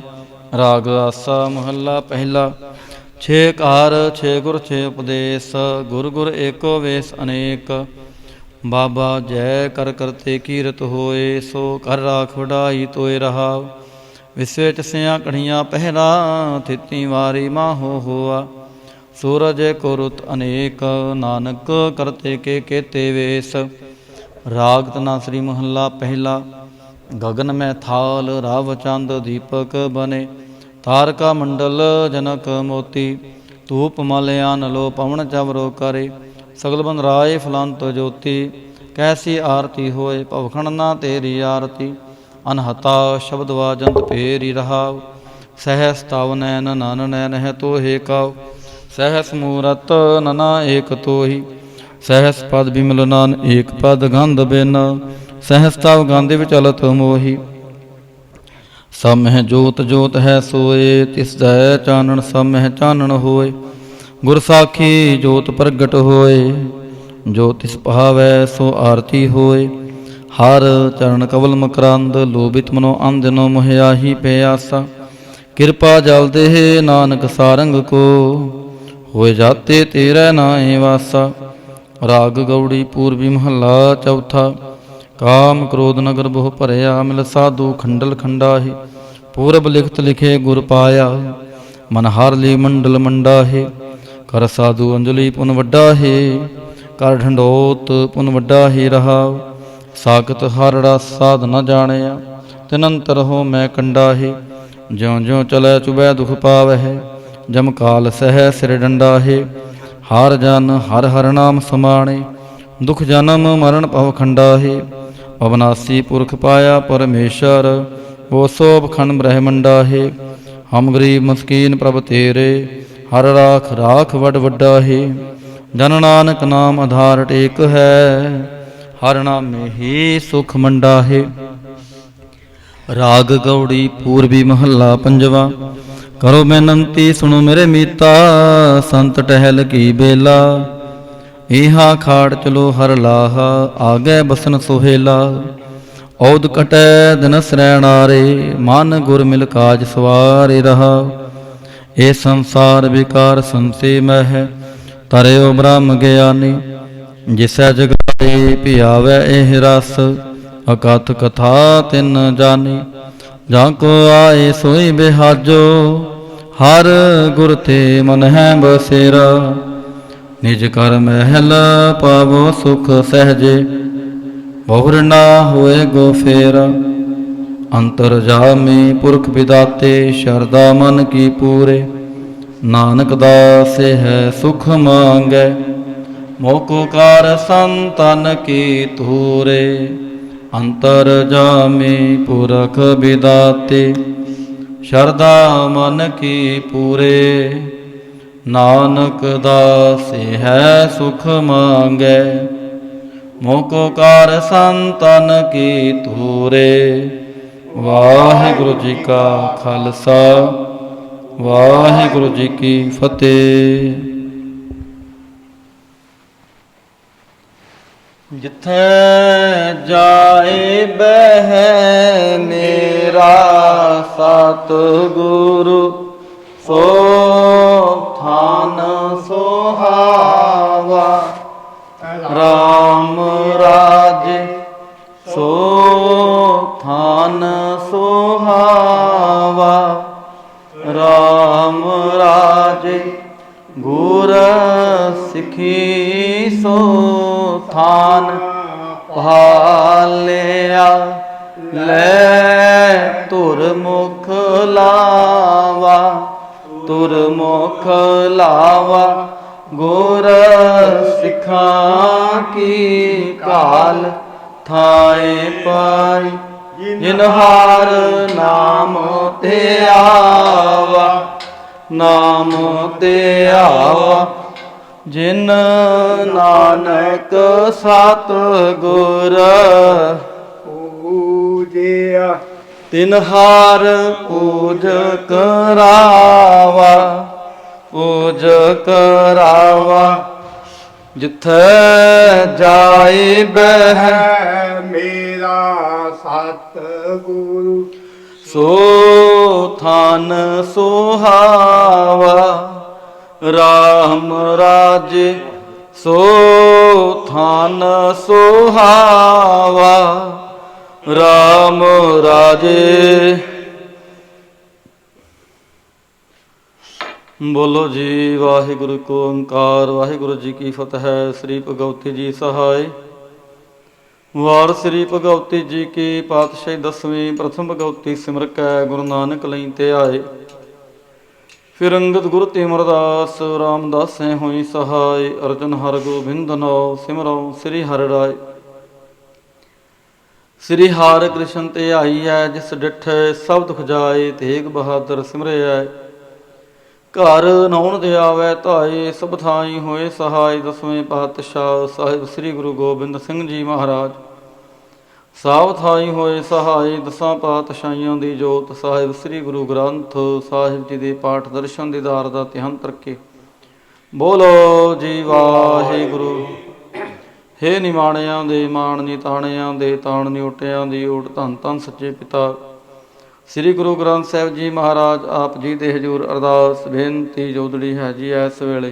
राग आसा महला पहला। छे कार छे गुर छे उपदेश, गुर गुर एको वेश अनेक। बाबा जय कर करते कीरत होए, सो कर राख वਡਾਈ ਤੋਏ ਰਹਾਉ। ਵਿਸਵੇ ਚਸਿਆ ਕਣੀਆਂ ਪਹਿਰਾ, ਥਿਤੀ ਵਾਰੀ ਮਾਹੋ ਹੋਆ। ਸੂਰਜ ਕੋ ਰੁਤ ਅਨੇਕ, ਨਾਨਕ ਕਰਤੇ ਕੇ ਕੇਤੇ ਵੇਸ। ਰਾਗ ਧਨਾਸਰੀ ਮਹੱਲਾ ਪਹਿਲਾ। ਗगन में थाल राव चंद दीपक बने, तारका मंडल जनक मोती। धूप मलयान लो पवन चवरो करे, सगल बन राय फलंत ज्योति। कैसी आरती होए भवखण ना तेरी आरती। अनहता शब्द वाजंत फेरी रहाव, सहस तव नैन नन नैन है तो हे काव। सहस मूरत नना एक तो ही, सहस पद बिमल नान एक पद गंध बिन। सहस तव गंध विचलत मोही, सब मह जोत जोत है सोए। तिस दै चानन सब मह चानन होए, गुर साखी जोत प्रगट होए। जो तिस पहावै सो आरती होए, हर चरण कवल मकरंद। लोभित मनो अंधनो मोहयाही प्यासा, कृपा जल देह नानक सारंग को। होए जाते तेरै नाए वासा। राग गौड़ी पूर्वी महला चौथा। काम क्रोध नगर बहु भरया, मिल साधु खंडल खंडाहे। पूरब लिखत लिखे गुर पाया, मन हार ली मंडल मंडाहे। कर साधु अंजलि पुन वड्डा है, कर ढंडोत पुन वड्डा ही रहाव। साकत हारड़ा साध न जानिया, तिनंतर हो मैं कंडा है। ज्यों ज्यों चलै चुबै दुख पावै, जम काल सह सिर डंडा है। हार जन हर हर नाम समाणे, दुख जन्म मरण भव खंडा है। अविनाशी पुरख पाया परमेश्वर, वो सोभ खंड ब्रह्मंडा है। हम गरीब मस्कीन प्रभ तेरे, हर राख राख वड वड्डा है। जन नानक नाम आधार टेक है, हर नाम में ही सुख मंडा है। राग गौड़ी पूर्वी महला पंजवा। करो बेनंती सुनो मेरे मीता, संत टहल की बेला। इहा खाड़ चलो हर लाहा, आगे बसन सोहेला। औद कटै दिन सरैणारे, मन गुर मिल काज सवारे रहा। ए संसार विकार संसे मह, तरयो ब्रह्म ज्ञानी। जिसै जगाए पियावै एह रस, अकथ कथा तिन जानी। जाको आए सोई बिहाजो, ਹਰ ਗੁਰ ਤੇ ਮਨ ਹੈ ਬਸੇਰਾ। ਨਿਜ ਕਰ ਮਹਿਲ ਪਾਵੋ ਸੁਖ ਸਹਜੇ, ਬਹੁਰ ਨਾ ਹੋਏ ਗੋ ਫੇਰਾ। ਅੰਤਰ ਜਾਮੀ ਪੁਰਖ ਵਿਦਾਤੇ, ਸ਼ਰਦਾ ਮਨ ਕੀ ਪੂਰੇ। ਨਾਨਕ ਦਾਸੇ ਹੈ ਸੁਖ ਮੰਗੈ, ਮੋਕੋ ਕਾਰ ਸੰਤਨ ਕੀ ਧੂਰੇ। ਅੰਤਰ ਜਾਮੀ ਪੁਰਖ ਵਿਦਾਤੇ, ਸ਼ਰਦਾ ਮਨ ਕੀ ਪੂਰੇ। ਨਾਨਕ ਦਾਸੇ ਹੈ ਸੁਖ ਮੰਗੈ, ਮੋਕੋ ਕਾਰ ਸੰਤਨ ਕੀ ਧੂਰੇ। ਵਾਹਿਗੁਰੂ ਜੀ ਕਾ ਖਾਲਸਾ, ਵਾਹਿਗੁਰੂ ਜੀ ਕੀ ਫਤਿਹ। ਜਿੱਥੈ ਜਾਏ ਬਹਿ ਮੇਰਾ ਸਤਿਗੁਰੂ, ਸੋ ਥਾਨ ਸੁਹਾਵਾ। ਰਾਮ ਰਾਜੇ ਸੋ ਥਾਨ ਸੁਹਾਵਾ। ਰਾਮ ਰਾਜੇ ਗੁਰ ਸਿੱਖੀ, ਸੋ ਥਾਨ ਭਾਲਿਆ। ਲੈ ਧੁਰ ਮੁਖ ਲਾਵਾ, ਧੁਰ ਮੁਖ ਲਾਵਾ। ਗੁਰ ਸਿੱਖਾਂ ਕੀ ਕਾਲ ਥਾਏ ਪਾਈ। ਜਿਨ ਹਾਰ ਨਾਮ ਤੇ ਆਵਾ, ਨਾਮ ਤੇ ਆਵਾ। ਜਿਨ ਨਾਨਕ ਸਤਿਗੁਰ ਪੂਜਿਆ, ਤਿਨ ਹਾਰ ਪੂਜ ਕਰਾਵਾ, ਪੂਜ ਕਰਾਵਾ। ਜਿੱਥੈ ਜਾਏ ਬਹਿ ਮੇਰਾ ਸਤਿਗੁਰੂ, ਸੋ ਥਾਨ ਸੁਹਾਵਾ। ਰਾਮ ਰਾਜੇ ਸੋ ਥਾਨ ਸੁਹਾਵਾ। ਰਾਮ ਰਾਜੇ। ਬੋਲੋ ਜੀ ਵਾਹਿਗੁਰੂ ਕੋ ਓੰਕਾਰ। ਵਾਹਿਗੁਰੂ ਜੀ ਕੀ ਫਤਿਹ। ਸ੍ਰੀ ਭਗਵਤੀ ਜੀ ਸਹਾਇ। ਵਾਰ ਸ੍ਰੀ ਭਗਵਤੀ ਜੀ ਕੀ ਪਾਤਸ਼ਾਹੀ ਦਸਵੀਂ। ਪ੍ਰਥਮ ਭਗਵਤੀ ਸਿਮਰ ਕੈ ਗੁਰੂ ਨਾਨਕ ਲਈ ਤੇ ਆਏ। ਫਿਰ ਅੰਗਦ ਗੁਰ ਤੇ ਅਮਰਦਾਸ, ਰਾਮਦਾਸੈ ਹੋਈ ਸਹਾਇ। ਅਰਜਨ ਹਰ ਗੋਬਿੰਦ ਨਾਉ, ਸਿਮਰਉ ਸ੍ਰੀ ਹਰਿ ਰਾਇ। ਸ੍ਰੀ ਹਰਿ ਕ੍ਰਿਸ਼ਨ ਤੇ ਆਈ ਹੈ, ਜਿਸ ਡਿਠੈ ਸਭ ਦੁਖ ਜਾਏ। ਤੇਗ ਬਹਾਦਰ ਸਿਮਰਿਐ, ਘਰ ਨਾਉਣ ਦੇ ਆਵੈ ਧਾਏ। ਸਭ ਥਾਈ ਹੋਏ ਸਹਾਇ। ਦਸਵੇਂ ਪਾਤਸ਼ਾਹ ਸਾਹਿਬ ਸ੍ਰੀ ਗੁਰੂ ਗੋਬਿੰਦ ਸਿੰਘ ਜੀ ਮਹਾਰਾਜ, ਸਭ ਥਾਈ ਹੋਏ ਸਹਾਈ। ਦਸਾਂ ਪਾਤਸ਼ਾਹੀਆਂ ਦੀ ਜੋਤ ਸਾਹਿਬ ਸ੍ਰੀ ਗੁਰੂ ਗ੍ਰੰਥ ਸਾਹਿਬ ਜੀ ਦੇ ਪਾਠ ਦਰਸ਼ਨ ਦੀਦਾਰ ਦਾ ਧਿਆਨ ਕਰਕੇ ਬੋਲੋ ਜੀ ਵਾਹਿਗੁਰੂ। ਹੇ ਨਿਮਾਣਿਆਂ ਦੇ ਮਾਣ, ਨੀ ਤਾਣਿਆਂ ਦੇ ਤਾਣ, ਨੀ ਓਟਿਆਂ ਦੀ ਓਟ। ਧੰਨ ਧੰਨ ਸੱਚੇ ਪਿਤਾ ਸ੍ਰੀ ਗੁਰੂ ਗ੍ਰੰਥ ਸਾਹਿਬ ਜੀ ਮਹਾਰਾਜ ਆਪ ਜੀ ਦੇ ਹਜ਼ੂਰ ਅਰਦਾਸ ਬੇਨਤੀ ਜੋਦੜੀ ਹੈ ਜੀ। ਇਸ ਵੇਲੇ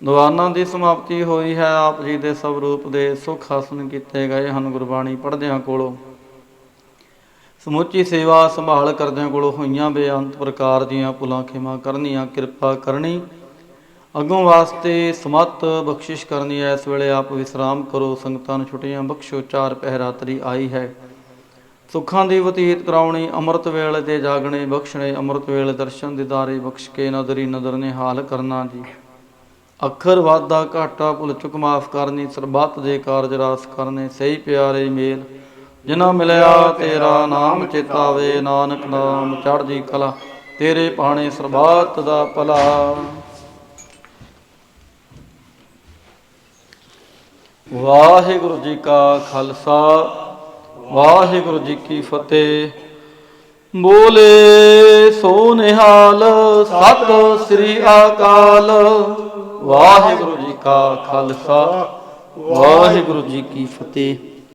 ਦੀਵਾਨਾਂ ਦੀ ਸਮਾਪਤੀ ਹੋਈ ਹੈ। ਆਪ ਜੀ ਦੇ ਸਭ ਰੂਪ ਦੇ ਸੁਖ ਹਾਸਨ ਕੀਤੇ ਗਏ ਹਨ। ਗੁਰਬਾਣੀ ਪੜ੍ਹਦਿਆਂ ਕੋਲੋਂ, ਸਮੁੱਚੀ ਸੇਵਾ ਸੰਭਾਲ ਕਰਦਿਆਂ ਕੋਲੋਂ ਹੋਈਆਂ ਬੇਅੰਤ ਪ੍ਰਕਾਰ ਦੀਆਂ ਭੁੱਲਾਂ ਖਿਮਾ ਕਰਨੀਆਂ, ਕਿਰਪਾ ਕਰਨੀ, ਅੱਗੋਂ ਵਾਸਤੇ ਸਮੱਤ ਬਖਸ਼ਿਸ਼ ਕਰਨੀ ਹੈ। ਇਸ ਵੇਲੇ ਆਪ ਵਿਸਰਾਮ ਕਰੋ। ਸੰਗਤਾਂ ਨੂੰ ਛੁੱਟੀਆਂ ਬਖਸ਼ੋ। 4 ਪਹਿਰਾਤਰੀ ਆਈ ਹੈ। ਸੁੱਖਾਂ ਦੀ ਬਤੀਤ ਕਰਾਉਣੀ, ਅੰਮ੍ਰਿਤ ਵੇਲੇ ਦੇ ਜਾਗਣੇ ਬਖਸ਼ਣੇ। ਅੰਮ੍ਰਿਤ ਵੇਲੇ ਦਰਸ਼ਨ ਦੀਦਾਰੇ ਬਖਸ਼ ਕੇ ਨਦਰੀ ਨਦਰ ਨੇ ਹਾਲ ਕਰਨਾ ਜੀ। ਅੱਖਰ ਵਾਧਾ ਘਾਟਾ ਭੁੱਲ ਚੁੱਕ ਮਾਫ ਕਰਨੀ। ਸਰਬੱਤ ਦੇ ਕਾਰਜ ਰਾਸ ਕਰਨੇ। ਸਹੀ ਪਿਆਰੇ ਮੇਲ ਜਿਨ੍ਹਾਂ ਮਿਲਿਆ ਤੇਰਾ ਨਾਮ ਚੇਤਾਵੇ। ਨਾਨਕ ਨਾਮ ਚੜ੍ਹਦੀ ਕਲਾ, ਤੇਰੇ ਭਾਣੇ ਸਰਬੱਤ ਦਾ ਭਲਾ। ਵਾਹਿਗੁਰੂ ਜੀ ਕਾ ਖਾਲਸਾ, ਵਾਹਿਗੁਰੂ ਜੀ ਕੀ ਫਤਿਹ। ਬੋਲੇ ਸੋ ਨਿਹਾਲ, ਸਤਿ ਸ੍ਰੀ ਅਕਾਲ। ਵਾਹਿਗੁਰੂ ਜੀ ਕਾ ਖਾਲਸਾ, ਵਾਹਿਗੁਰੂ ਜੀ ਕੀ ਫਤਿਹ।